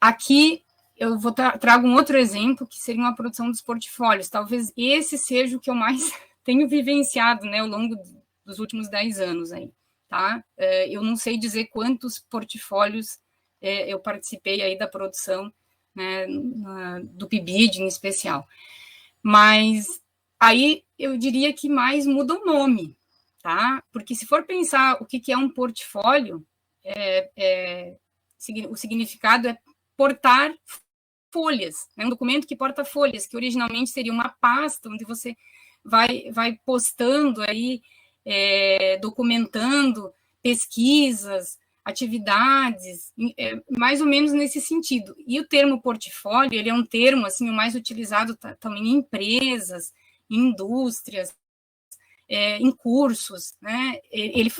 Aqui eu trago um outro exemplo, que seria uma produção dos portfólios. Talvez esse seja o que eu mais tenho vivenciado, né, ao longo dos últimos 10 anos aí, tá? Eu não sei dizer quantos portfólios eu participei aí da produção, né, do PIBID em especial. Mas aí eu diria que mais muda o nome, tá? Porque se for pensar o que é um portfólio, o significado é portar folhas, né? Um documento que porta folhas, que originalmente seria uma pasta onde você vai postando aí, documentando pesquisas, atividades, mais ou menos nesse sentido. E o termo portfólio, ele é um termo, assim, o mais utilizado também em empresas, em indústrias, em cursos, né? Ele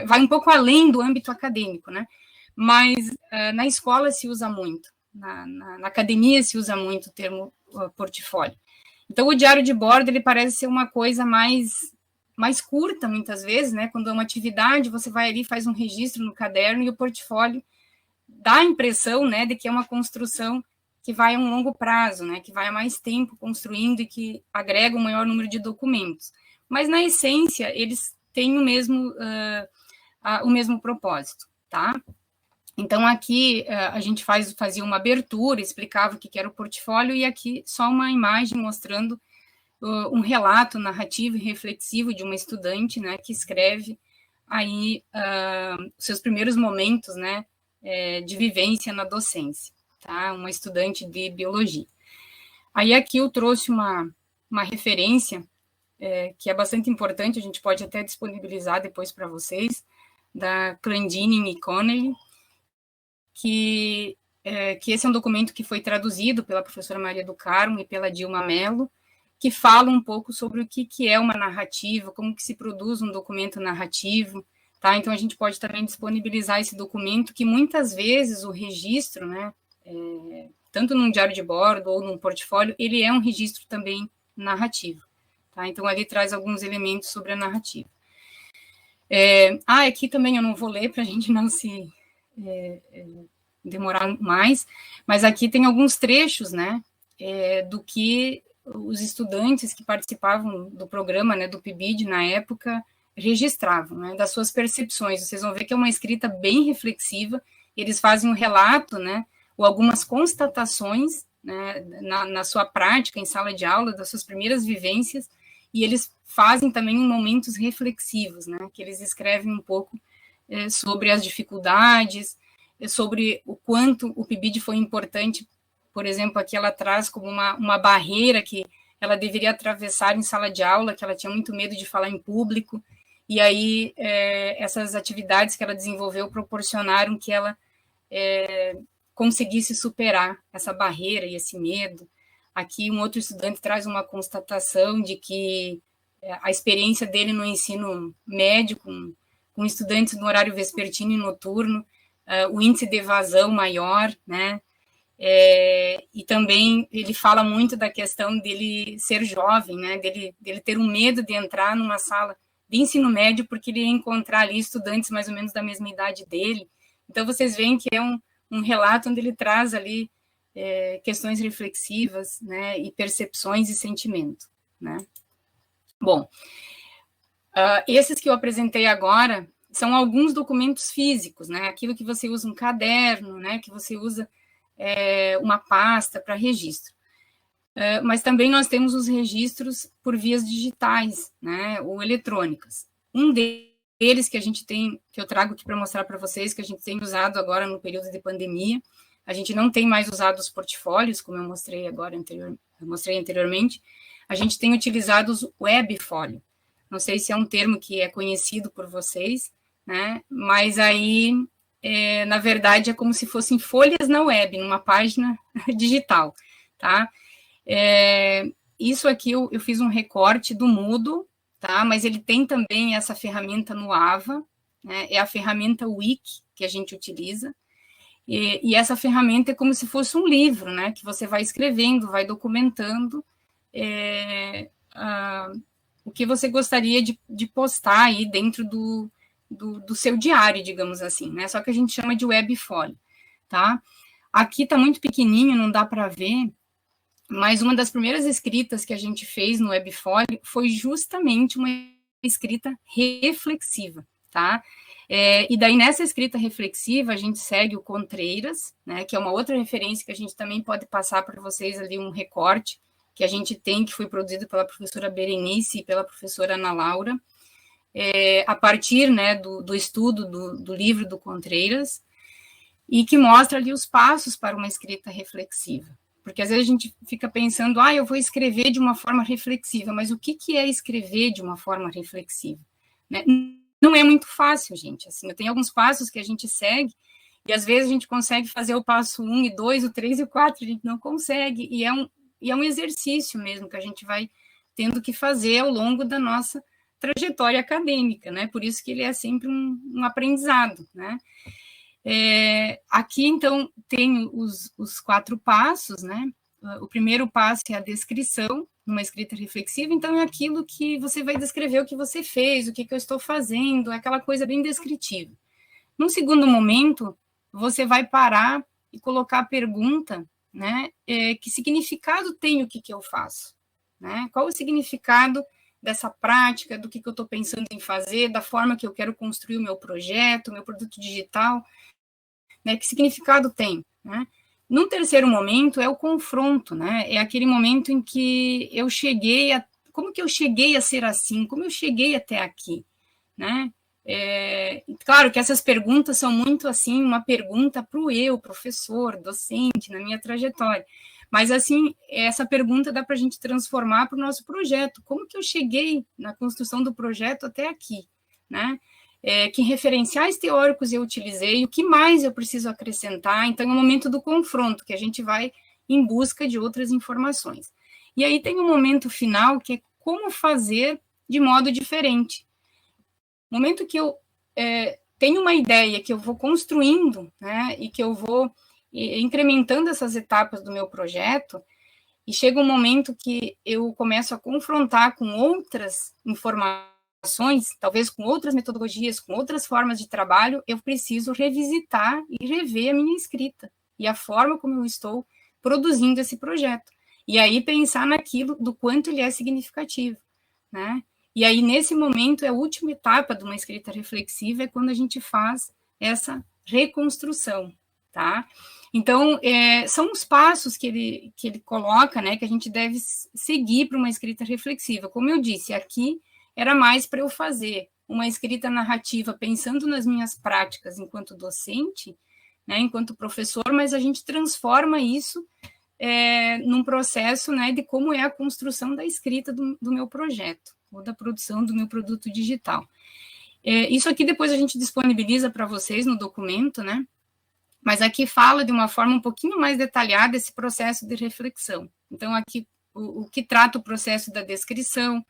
vai um pouco além do âmbito acadêmico, né? Mas na escola se usa muito, na academia se usa muito o termo portfólio. Então, o diário de bordo, ele parece ser uma coisa mais curta, muitas vezes, né? Quando é uma atividade, você vai ali, faz um registro no caderno, e o portfólio dá a impressão, né, de que é uma construção que vai a um longo prazo, né? Que vai a mais tempo construindo e que agrega um maior número de documentos. Mas, na essência, eles têm o mesmo propósito, tá? Então, aqui a gente fazia uma abertura, explicava o que era o portfólio, e aqui só uma imagem mostrando um relato narrativo e reflexivo de uma estudante, né, que escreve aí seus primeiros momentos, né, de vivência na docência, tá? Uma estudante de biologia. Aí aqui eu trouxe uma referência que é bastante importante, a gente pode até disponibilizar depois para vocês, da Clendenin e Connelly, que esse é um documento que foi traduzido pela professora Maria do Carmo e pela Dilma Mello, que fala um pouco sobre o que é uma narrativa, como que se produz um documento narrativo, tá? Então, a gente pode também disponibilizar esse documento, que muitas vezes o registro, né, tanto num diário de bordo ou num portfólio, ele é um registro também narrativo, tá? Então, ali traz alguns elementos sobre a narrativa. Aqui também eu não vou ler para a gente não se demorar mais, mas aqui tem alguns trechos, né, do que os estudantes que participavam do programa, né, do PIBID na época, registravam, né, das suas percepções. Vocês vão ver que é uma escrita bem reflexiva, eles fazem um relato, né, ou algumas constatações, né, na sua prática em sala de aula, das suas primeiras vivências, e eles fazem também momentos reflexivos, né, que eles escrevem um pouco sobre as dificuldades, sobre o quanto o PIBID foi importante. Por exemplo, aqui ela traz como uma barreira que ela deveria atravessar em sala de aula, que ela tinha muito medo de falar em público, e aí essas atividades que ela desenvolveu proporcionaram que ela conseguisse superar essa barreira e esse medo. Aqui um outro estudante traz uma constatação de que a experiência dele no ensino médio, com estudantes no horário vespertino e noturno, o índice de evasão maior, né? E também ele fala muito da questão dele ser jovem, né, dele ter um medo de entrar numa sala de ensino médio, porque ele ia encontrar ali estudantes mais ou menos da mesma idade dele. Então, vocês veem que é um relato onde ele traz ali questões reflexivas, né, e percepções e sentimento, né. Bom, esses que eu apresentei agora são alguns documentos físicos, né, aquilo que você usa um caderno, né, que você usa uma pasta para registro. Mas também nós temos os registros por vias digitais, né, ou eletrônicas. Um deles que a gente tem, que eu trago aqui para mostrar para vocês, que a gente tem usado agora no período de pandemia, a gente não tem mais usado os portfólios, como eu mostrei anteriormente, a gente tem utilizado os webfólio. Não sei se é um termo que é conhecido por vocês, né, mas aí na verdade, é como se fossem folhas na web, numa página digital, tá? Isso aqui eu fiz um recorte do Moodle, tá? Mas ele tem também essa ferramenta no AVA, né? É a ferramenta Wiki que a gente utiliza, e essa ferramenta é como se fosse um livro, né? Que você vai escrevendo, vai documentando o que você gostaria de postar aí dentro do seu diário, digamos assim, né? Só que a gente chama de webfólio, tá? Aqui tá muito pequenininho, não dá para ver, mas uma das primeiras escritas que a gente fez no webfólio foi justamente uma escrita reflexiva, tá? E daí, nessa escrita reflexiva, a gente segue o Contreiras, né? Que é uma outra referência que a gente também pode passar para vocês ali, um recorte que a gente tem, que foi produzido pela professora Berenice e pela professora Ana Laura, a partir, né, do estudo do livro do Contreiras, e que mostra ali os passos para uma escrita reflexiva. Porque às vezes a gente fica pensando, eu vou escrever de uma forma reflexiva, mas o que é escrever de uma forma reflexiva? Né? não é muito fácil, gente. Assim, tem alguns passos que a gente segue, e às vezes a gente consegue fazer o passo 1 e 2, o 3 e o 4, a gente não consegue, e é um exercício mesmo que a gente vai tendo que fazer ao longo da nossa trajetória acadêmica, né? Por isso que ele é sempre um aprendizado, né? Aqui, então, tem os 4 passos, né? O primeiro passo é a descrição, numa escrita reflexiva, então é aquilo que você vai descrever o que você fez, o que eu estou fazendo, é aquela coisa bem descritiva. Num segundo momento, você vai parar e colocar a pergunta, né? Que significado tem o que eu faço? Né? Qual o significado dessa prática, do que eu estou pensando em fazer, da forma que eu quero construir o meu projeto, o meu produto digital, né? Que significado tem, né? Num terceiro momento é o confronto, né? É aquele momento em que eu cheguei a... Como que eu cheguei a ser assim? Como eu cheguei até aqui, né? Claro que essas perguntas são muito, assim, uma pergunta para o eu, professor, docente, na minha trajetória. Mas, assim, essa pergunta dá para a gente transformar para o nosso projeto. Como que eu cheguei na construção do projeto até aqui, né? Que referenciais teóricos eu utilizei, o que mais eu preciso acrescentar. Então, é o momento do confronto, que a gente vai em busca de outras informações. E aí tem um momento final, que é como fazer de modo diferente. No momento que eu tenho uma ideia, que eu vou construindo, né, e que eu vou incrementando essas etapas do meu projeto, e chega um momento que eu começo a confrontar com outras informações, talvez com outras metodologias, com outras formas de trabalho, eu preciso revisitar e rever a minha escrita e a forma como eu estou produzindo esse projeto. E aí pensar naquilo do quanto ele é significativo, né? E aí, nesse momento, é a última etapa de uma escrita reflexiva, é quando a gente faz essa reconstrução, tá? Então, são os passos que ele coloca, né, que a gente deve seguir para uma escrita reflexiva. Como eu disse, aqui era mais para eu fazer uma escrita narrativa pensando nas minhas práticas enquanto docente, né, enquanto professor, mas a gente transforma isso num processo, né, de como é a construção da escrita do meu projeto, ou da produção do meu produto digital. Isso aqui depois a gente disponibiliza para vocês no documento, né, mas aqui fala de uma forma um pouquinho mais detalhada esse processo de reflexão. Então, aqui, o que trata o processo da descrição,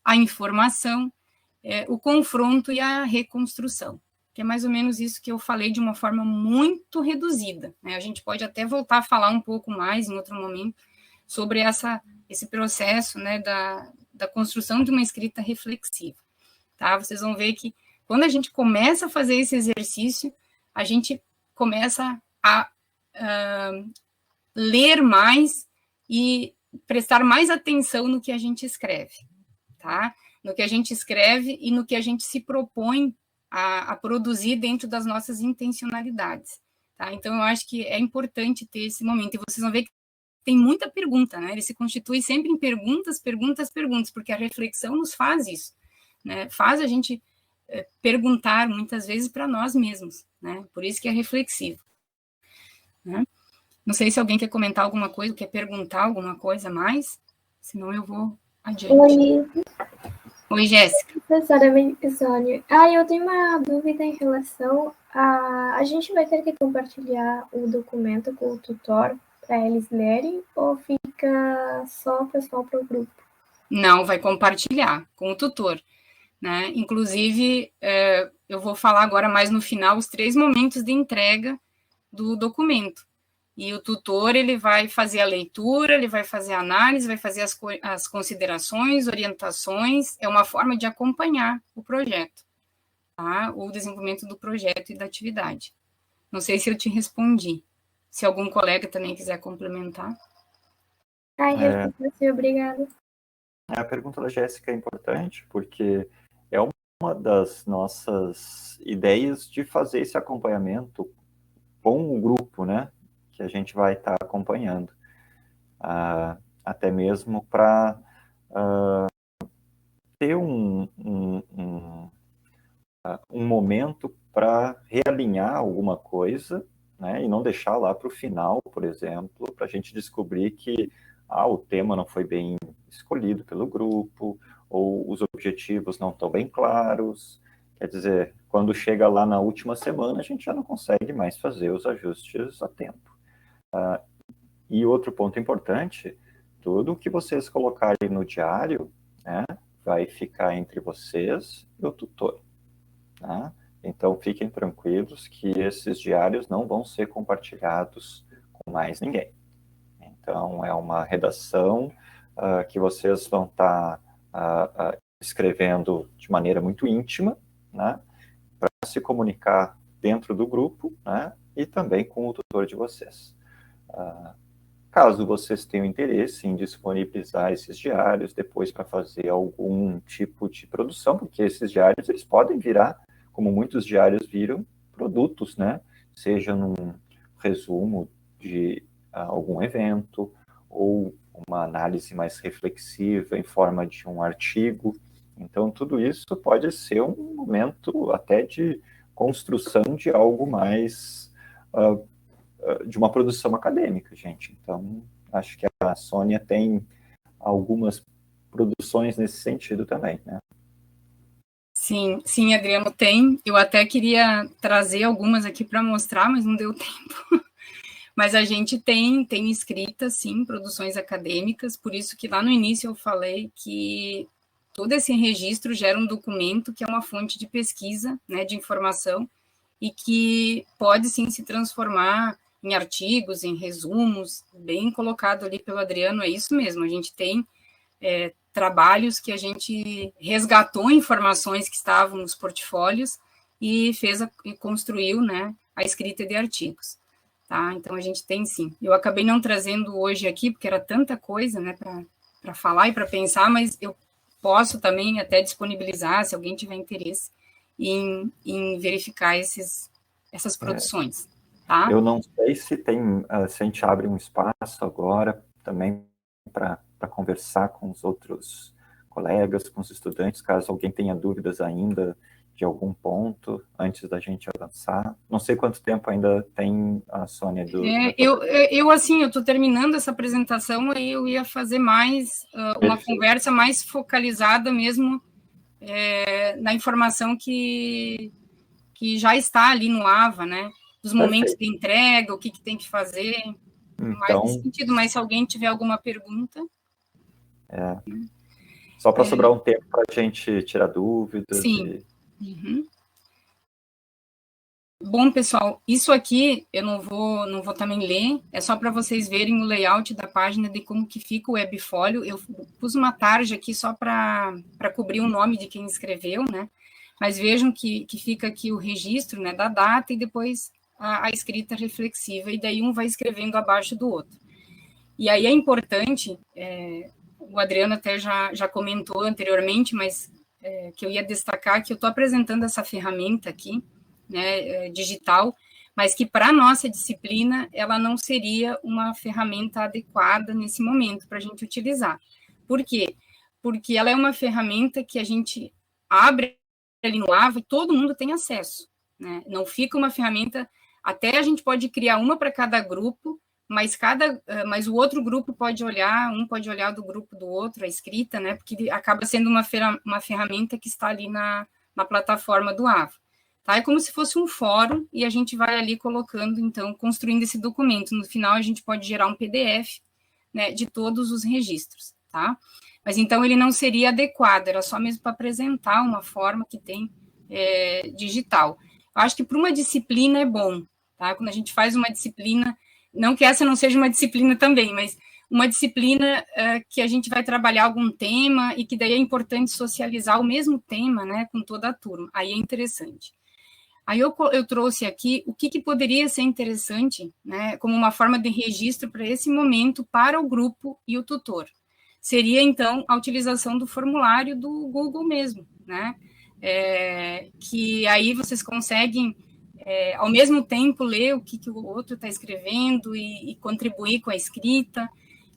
a informação, o confronto e a reconstrução, que é mais ou menos isso que eu falei de uma forma muito reduzida, né? A gente pode até voltar a falar um pouco mais em outro momento sobre esse processo, né, da construção de uma escrita reflexiva, tá? Vocês vão ver que quando a gente começa a fazer esse exercício, a gente começa a ler mais e prestar mais atenção no que a gente escreve, tá? No que a gente escreve e no que a gente se propõe a produzir dentro das nossas intencionalidades, tá? Então, eu acho que é importante ter esse momento. E vocês vão ver que tem muita pergunta, né? Ele se constitui sempre em perguntas, perguntas, perguntas, porque a reflexão nos faz isso, né? Faz a gente perguntar muitas vezes para nós mesmos, né? Por isso que é reflexivo, né? Não sei se alguém quer comentar alguma coisa, quer perguntar alguma coisa a mais, senão eu vou adiante. Oi, Jéssica. Professora Sônia, eu tenho uma dúvida em relação a gente vai ter que compartilhar o documento com o tutor para eles lerem ou fica só pessoal para o grupo? Não, vai compartilhar com o tutor, né? Inclusive, eu vou falar agora mais no final os 3 momentos de entrega do documento. E o tutor, ele vai fazer a leitura, ele vai fazer a análise, vai fazer as considerações, orientações, é uma forma de acompanhar o projeto, tá? O desenvolvimento do projeto e da atividade. Não sei se eu te respondi. Se algum colega também quiser complementar. Respondi, obrigada. A pergunta da Jéssica é importante, porque é uma das nossas ideias de fazer esse acompanhamento com o grupo, né? Que a gente vai estar acompanhando, até mesmo para ter um momento para realinhar alguma coisa, né, e não deixar lá para o final, por exemplo, para a gente descobrir que o tema não foi bem escolhido pelo grupo, ou os objetivos não estão bem claros, Quer dizer, quando chega lá na última semana, a gente já não consegue mais fazer os ajustes a tempo. E outro ponto importante, tudo que vocês colocarem no diário, né, vai ficar entre vocês e o tutor. Tá? Então, fiquem tranquilos que esses diários não vão ser compartilhados com mais ninguém. Então, é uma redação que vocês vão estar escrevendo de maneira muito íntima, né, para se comunicar dentro do grupo, né, e também com o tutor de vocês. Caso vocês tenham interesse em disponibilizar esses diários depois para fazer algum tipo de produção, porque esses diários eles podem virar, como muitos diários viram, produtos, né? Seja num resumo de algum evento, ou uma análise mais reflexiva em forma de um artigo. Então, tudo isso pode ser um momento até de construção de algo mais... de uma produção acadêmica, gente. Então, acho que a Sônia tem algumas produções nesse sentido também, né? Sim, Adriano, tem. Eu até queria trazer algumas aqui para mostrar, mas não deu tempo. Mas a gente tem escrita, sim, produções acadêmicas, por isso que lá no início eu falei que todo esse registro gera um documento que é uma fonte de pesquisa, né, de informação, e que pode, sim, se transformar em artigos, em resumos, bem colocado ali pelo Adriano, é isso mesmo, a gente tem trabalhos que a gente resgatou informações que estavam nos portfólios e e construiu, né, a escrita de artigos, tá? Então, a gente tem, sim. Eu acabei não trazendo hoje aqui, porque era tanta coisa, né, para falar e para pensar, mas eu posso também até disponibilizar, se alguém tiver interesse, em verificar essas produções, tá? Eu não sei se se a gente abre um espaço agora também para conversar com os outros colegas, com os estudantes, caso alguém tenha dúvidas ainda de algum ponto, antes da gente avançar. Não sei quanto tempo ainda tem a Sônia eu estou terminando essa apresentação, aí eu ia fazer mais uma conversa mais focalizada mesmo na informação que já está ali no AVA, né? Dos momentos de entrega, o que tem que fazer, mais nesse sentido. Mas se alguém tiver alguma pergunta... Só para sobrar um tempo para a gente tirar dúvidas. Sim. Uhum. Bom, pessoal, isso aqui eu não vou também ler, é só para vocês verem o layout da página de como que fica o webfólio. Eu pus uma tarja aqui só para cobrir o nome de quem escreveu, né? Mas vejam que fica aqui o registro, né, da data e depois a escrita reflexiva, e daí um vai escrevendo abaixo do outro. E aí é importante, o Adriano até já comentou anteriormente, mas que eu ia destacar que eu estou apresentando essa ferramenta aqui, né, digital, mas que para a nossa disciplina ela não seria uma ferramenta adequada nesse momento para a gente utilizar. Por quê? Porque ela é uma ferramenta que a gente abre ali no AVA e todo mundo tem acesso, né? Não fica uma ferramenta, até a gente pode criar uma para cada grupo, mas o outro grupo pode olhar, um pode olhar do grupo do outro, a escrita, né? Porque acaba sendo uma ferramenta que está ali na plataforma do AVA. Tá? É como se fosse um fórum e a gente vai ali colocando, então, construindo esse documento. No final, a gente pode gerar um PDF, né, de todos os registros, tá? Mas, então, ele não seria adequado, era só mesmo para apresentar uma forma que tem digital. Eu acho que para uma disciplina é bom, tá? Quando a gente faz uma disciplina, não que essa não seja uma disciplina também, mas uma disciplina que a gente vai trabalhar algum tema e que daí é importante socializar o mesmo tema, né, com toda a turma. Aí é interessante. Aí eu trouxe aqui o que poderia ser interessante, né, como uma forma de registro para esse momento para o grupo e o tutor. Seria, então, a utilização do formulário do Google mesmo, né, que aí vocês conseguem, ao mesmo tempo, ler o que o outro está escrevendo e contribuir com a escrita.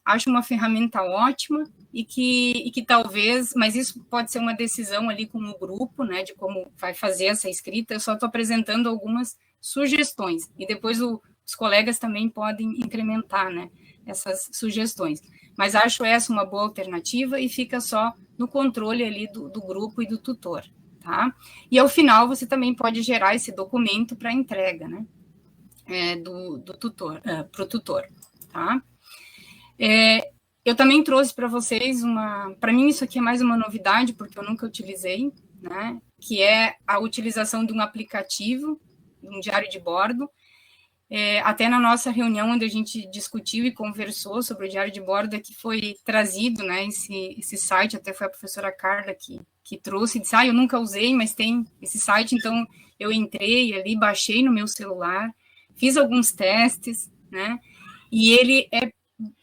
Acho uma ferramenta ótima e que talvez, mas isso pode ser uma decisão ali com o grupo, né, de como vai fazer essa escrita. Eu só estou apresentando algumas sugestões e depois os colegas também podem incrementar, né, essas sugestões. Mas acho essa uma boa alternativa e fica só no controle ali do grupo e do tutor, tá? E ao final você também pode gerar esse documento para entrega, né? Do tutor, para o tutor, tá? Eu também trouxe para vocês para mim isso aqui é mais uma novidade, porque eu nunca utilizei, né? Que é a utilização de um aplicativo, um diário de bordo. Até na nossa reunião, onde a gente discutiu e conversou sobre o diário de bordo, é que foi trazido, né, esse site, até foi a professora Carla que trouxe, e disse, eu nunca usei, mas tem esse site, então eu entrei ali, baixei no meu celular, fiz alguns testes, né, e ele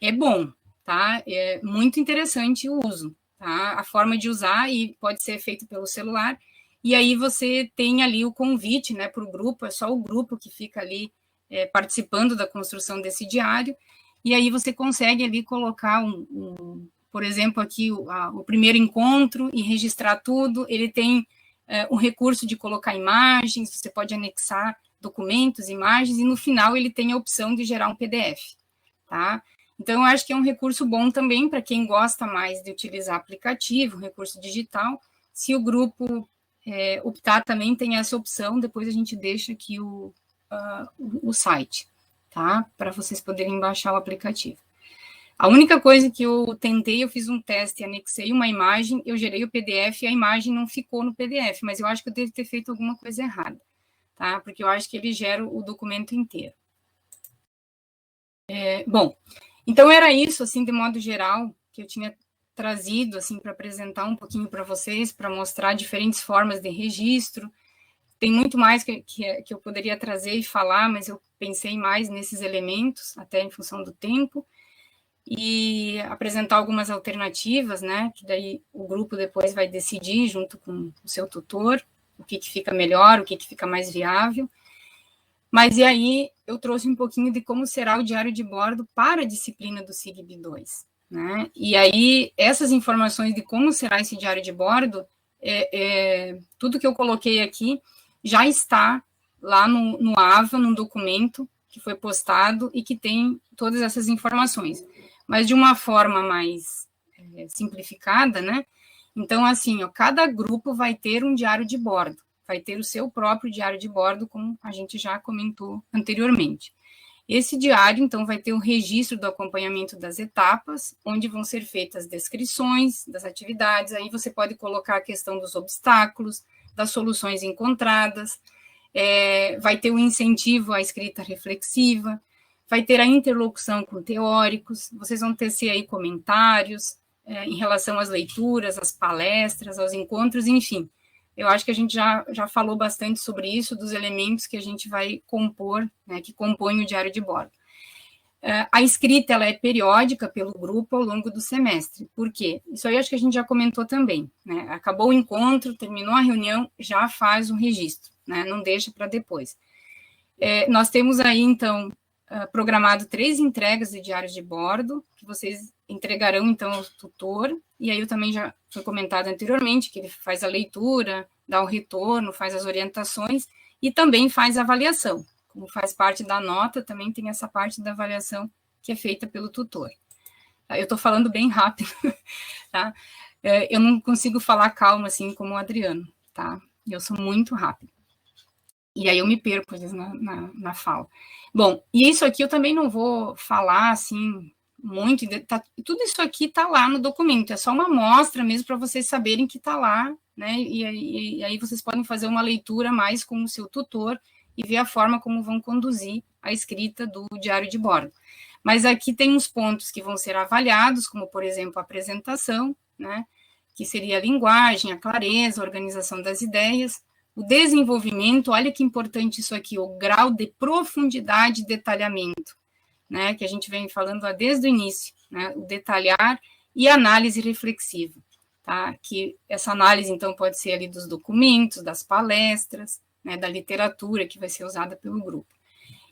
é bom, tá, é muito interessante o uso, tá, a forma de usar, e pode ser feito pelo celular, e aí você tem ali o convite, né, para o grupo, é só o grupo que fica ali, participando da construção desse diário, e aí você consegue ali colocar, por exemplo, aqui o primeiro encontro e registrar tudo, ele tem o recurso de colocar imagens, você pode anexar documentos, imagens, e no final ele tem a opção de gerar um PDF, tá? Então, eu acho que é um recurso bom também para quem gosta mais de utilizar aplicativo, recurso digital, se o grupo optar também tem essa opção, depois a gente deixa aqui o site, tá? Para vocês poderem baixar o aplicativo. A única coisa que eu tentei, eu fiz um teste, anexei uma imagem, eu gerei o PDF e a imagem não ficou no PDF, mas eu acho que eu devo ter feito alguma coisa errada, tá? Porque eu acho que ele gera o documento inteiro. Bom, então era isso, assim, de modo geral, que eu tinha trazido, assim, para apresentar um pouquinho para vocês, para mostrar diferentes formas de registro. Tem muito mais que eu poderia trazer e falar, mas eu pensei mais nesses elementos, até em função do tempo, e apresentar algumas alternativas, né, que daí o grupo depois vai decidir, junto com o seu tutor, o que fica melhor, o que fica mais viável. Mas e aí eu trouxe um pouquinho de como será o diário de bordo para a disciplina do SIGB 2, né, e aí essas informações de como será esse diário de bordo, tudo que eu coloquei aqui, já está lá no AVA, num documento que foi postado e que tem todas essas informações, mas de uma forma mais simplificada, né? Então, assim, cada grupo vai ter um diário de bordo, vai ter o seu próprio diário de bordo, como a gente já comentou anteriormente. Esse diário, então, vai ter o registro do acompanhamento das etapas, onde vão ser feitas descrições das atividades, aí você pode colocar a questão dos obstáculos, das soluções encontradas, vai ter o incentivo à escrita reflexiva, vai ter a interlocução com teóricos, vocês vão tecer aí comentários em relação às leituras, às palestras, aos encontros, enfim. Eu acho que a gente já falou bastante sobre isso, dos elementos que a gente vai compor, né, que compõem o diário de bordo. A escrita, ela é periódica pelo grupo ao longo do semestre. Por quê? Isso aí acho que a gente já comentou também, né? Acabou o encontro, terminou a reunião, já faz o registro, né? Não deixa para depois. Nós temos aí, então, programado 3 entregas de diários de bordo, que vocês entregarão, então, ao tutor, e aí eu também já foi comentado anteriormente, que ele faz a leitura, dá o retorno, faz as orientações, e também faz a avaliação. Como faz parte da nota, também tem essa parte da avaliação que é feita pelo tutor. Eu estou falando bem rápido, tá? Eu não consigo falar calma, assim, como o Adriano, tá? Eu sou muito rápido. E aí eu me perco, às vezes, na fala. Bom, e isso aqui eu também não vou falar, assim, muito, tudo isso aqui está lá no documento, é só uma amostra mesmo para vocês saberem que está lá, né? E aí vocês podem fazer uma leitura mais com o seu tutor, e ver a forma como vão conduzir a escrita do diário de bordo. Mas aqui tem uns pontos que vão ser avaliados, como, por exemplo, a apresentação, né, que seria a linguagem, a clareza, a organização das ideias, o desenvolvimento, olha que importante isso aqui, o grau de profundidade e detalhamento, né, que a gente vem falando lá desde o início, né, o detalhar e análise reflexiva, tá, que essa análise, então, pode ser ali dos documentos, das palestras, né, da literatura que vai ser usada pelo grupo.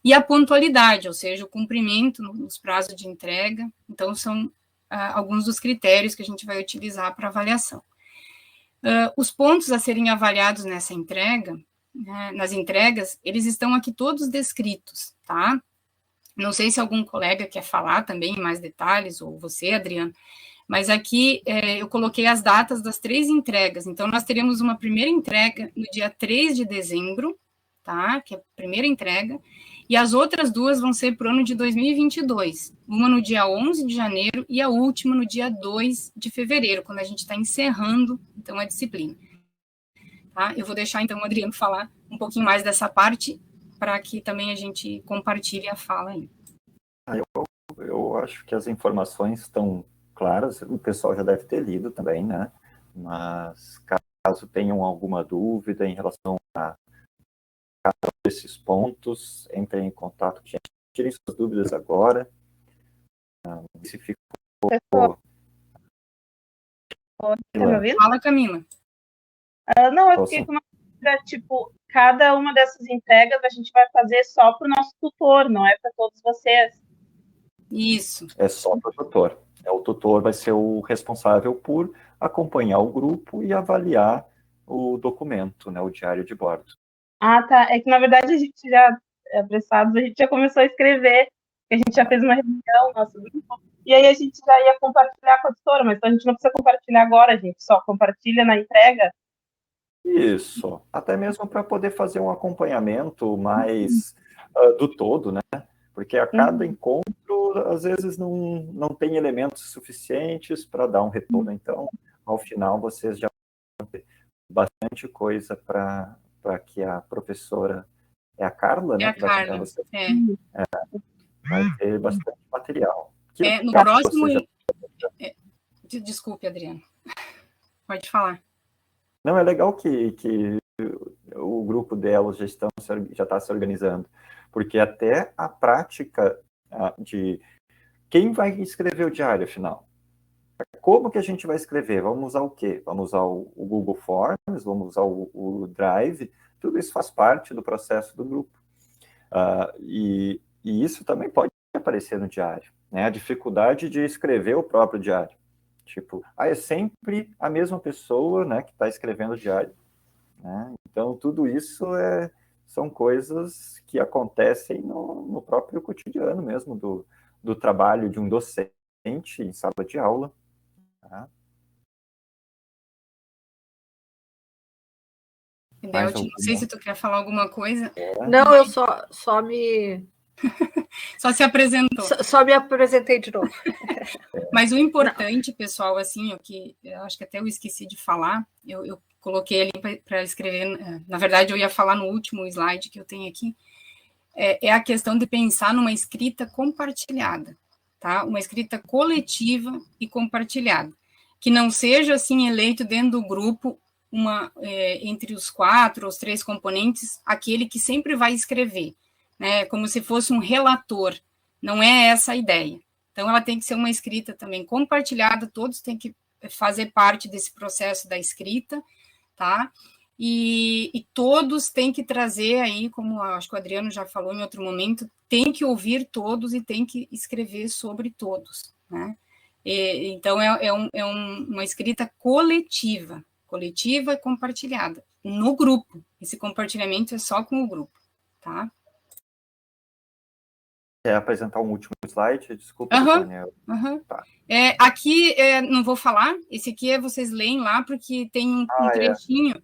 E a pontualidade, ou seja, o cumprimento nos prazos de entrega, então são alguns dos critérios que a gente vai utilizar para avaliação. Os pontos a serem avaliados nessa entrega, né, nas entregas, eles estão aqui todos descritos, tá? Não sei se algum colega quer falar também em mais detalhes, ou você, Adriano, Mas aqui eu coloquei as datas das 3 entregas. Então, nós teremos uma primeira entrega no dia 3 de dezembro, tá? Que é a primeira entrega. E as outras 2 vão ser para o ano de 2022. Uma no dia 11 de janeiro e a última no dia 2 de fevereiro, quando a gente está encerrando, então, a disciplina. Tá? Eu vou deixar, então, o Adriano falar um pouquinho mais dessa parte, para que também a gente compartilhe a fala aí. Eu acho que as informações estão claras, o pessoal já deve ter lido também, né? Mas caso tenham alguma dúvida em relação a cada um desses pontos, entrem em contato com a gente, tirem suas dúvidas agora. Se ficou... Tá me ouvindo? Fala, Camila. Não, eu fiquei com uma dúvida, tipo, cada uma dessas entregas a gente vai fazer só para o nosso tutor, não é para todos vocês. Isso. É só para o tutor. O tutor vai ser o responsável por acompanhar o grupo e avaliar o documento, né, o diário de bordo. Ah, tá. É que, na verdade, a gente já, apressados, a gente já começou a escrever, a gente já fez uma reunião, nosso grupo, e aí a gente já ia compartilhar com a tutora, mas então a gente não precisa compartilhar agora, a gente só compartilha na entrega. Isso, até mesmo para poder fazer um acompanhamento mais do todo, né? Porque a cada encontro, às vezes, não tem elementos suficientes para dar um retorno. Então, ao final, vocês já vão ter bastante coisa para que a professora, é a Carla, né? É a Carla, você, vai ter bastante material. No próximo... Desculpe, Adriano. Pode falar. Não, é legal que o grupo delas já está se organizando, porque até a prática de quem vai escrever o diário, afinal. Como que a gente vai escrever? Vamos usar o quê? Vamos usar o Google Forms, vamos usar o Drive, tudo isso faz parte do processo do grupo. E isso também pode aparecer no diário, né? A dificuldade de escrever o próprio diário. Tipo, é sempre a mesma pessoa, né, que está escrevendo o diário. Né? Então, tudo isso são coisas que acontecem no próprio cotidiano mesmo, do trabalho de um docente em sala de aula. Tá? Delti, não sei se tu quer falar alguma coisa. Não, eu só me... Só se apresentou. Só me apresentei de novo. Mas o importante, pessoal, assim, o que eu acho que até eu esqueci de falar, eu coloquei ali para escrever, na verdade eu ia falar no último slide que eu tenho aqui, é a questão de pensar numa escrita compartilhada, tá? Uma escrita coletiva e compartilhada, que não seja, assim, eleito dentro do grupo, entre os 4 ou os 3 componentes, aquele que sempre vai escrever, né? Como se fosse um relator, não é essa a ideia. Então, ela tem que ser uma escrita também compartilhada, todos têm que fazer parte desse processo da escrita, tá? E todos têm que trazer aí, como acho que o Adriano já falou em outro momento, tem que ouvir todos e tem que escrever sobre todos, né? Então, uma escrita coletiva e compartilhada, no grupo. Esse compartilhamento é só com o grupo, tá? Quer apresentar um último slide? Desculpa, Daniel. Tá. Aqui, não vou falar, esse aqui vocês leem lá, porque tem um trechinho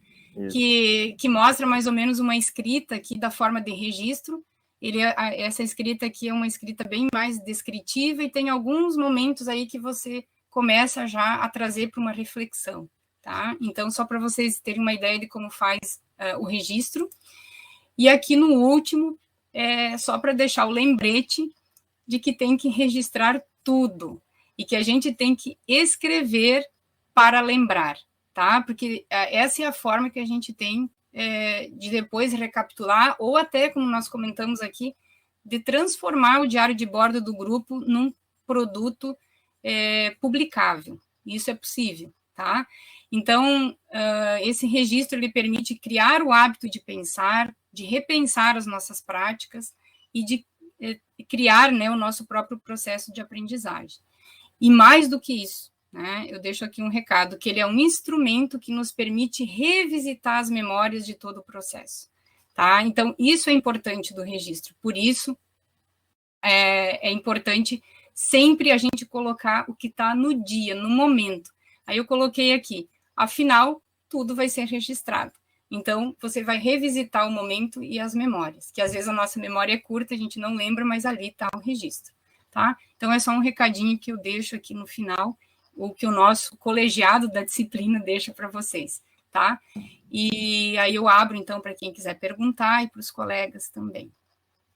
que mostra mais ou menos uma escrita aqui da forma de registro. Essa escrita aqui é uma escrita bem mais descritiva e tem alguns momentos aí que você começa já a trazer para uma reflexão, tá? Então, só para vocês terem uma ideia de como faz o registro. E aqui no último, só para deixar o lembrete de que tem que registrar tudo e que a gente tem que escrever para lembrar, tá? Porque essa é a forma que a gente tem de depois recapitular ou até, como nós comentamos aqui, de transformar o diário de bordo do grupo num produto publicável. Isso é possível, tá? Então, esse registro ele permite criar o hábito de pensar, de repensar as nossas práticas e de criar, né, o nosso próprio processo de aprendizagem. E mais do que isso, né, eu deixo aqui um recado, que ele é um instrumento que nos permite revisitar as memórias de todo o processo. Tá? Então, isso é importante do registro. Por isso, é importante sempre a gente colocar o que está no dia, no momento. Aí eu coloquei aqui, afinal, tudo vai ser registrado. Então, você vai revisitar o momento e as memórias, que às vezes a nossa memória é curta, a gente não lembra, mas ali está o registro, tá? Então, é só um recadinho que eu deixo aqui no final, o que o nosso colegiado da disciplina deixa para vocês, tá? E aí eu abro, então, para quem quiser perguntar e para os colegas também.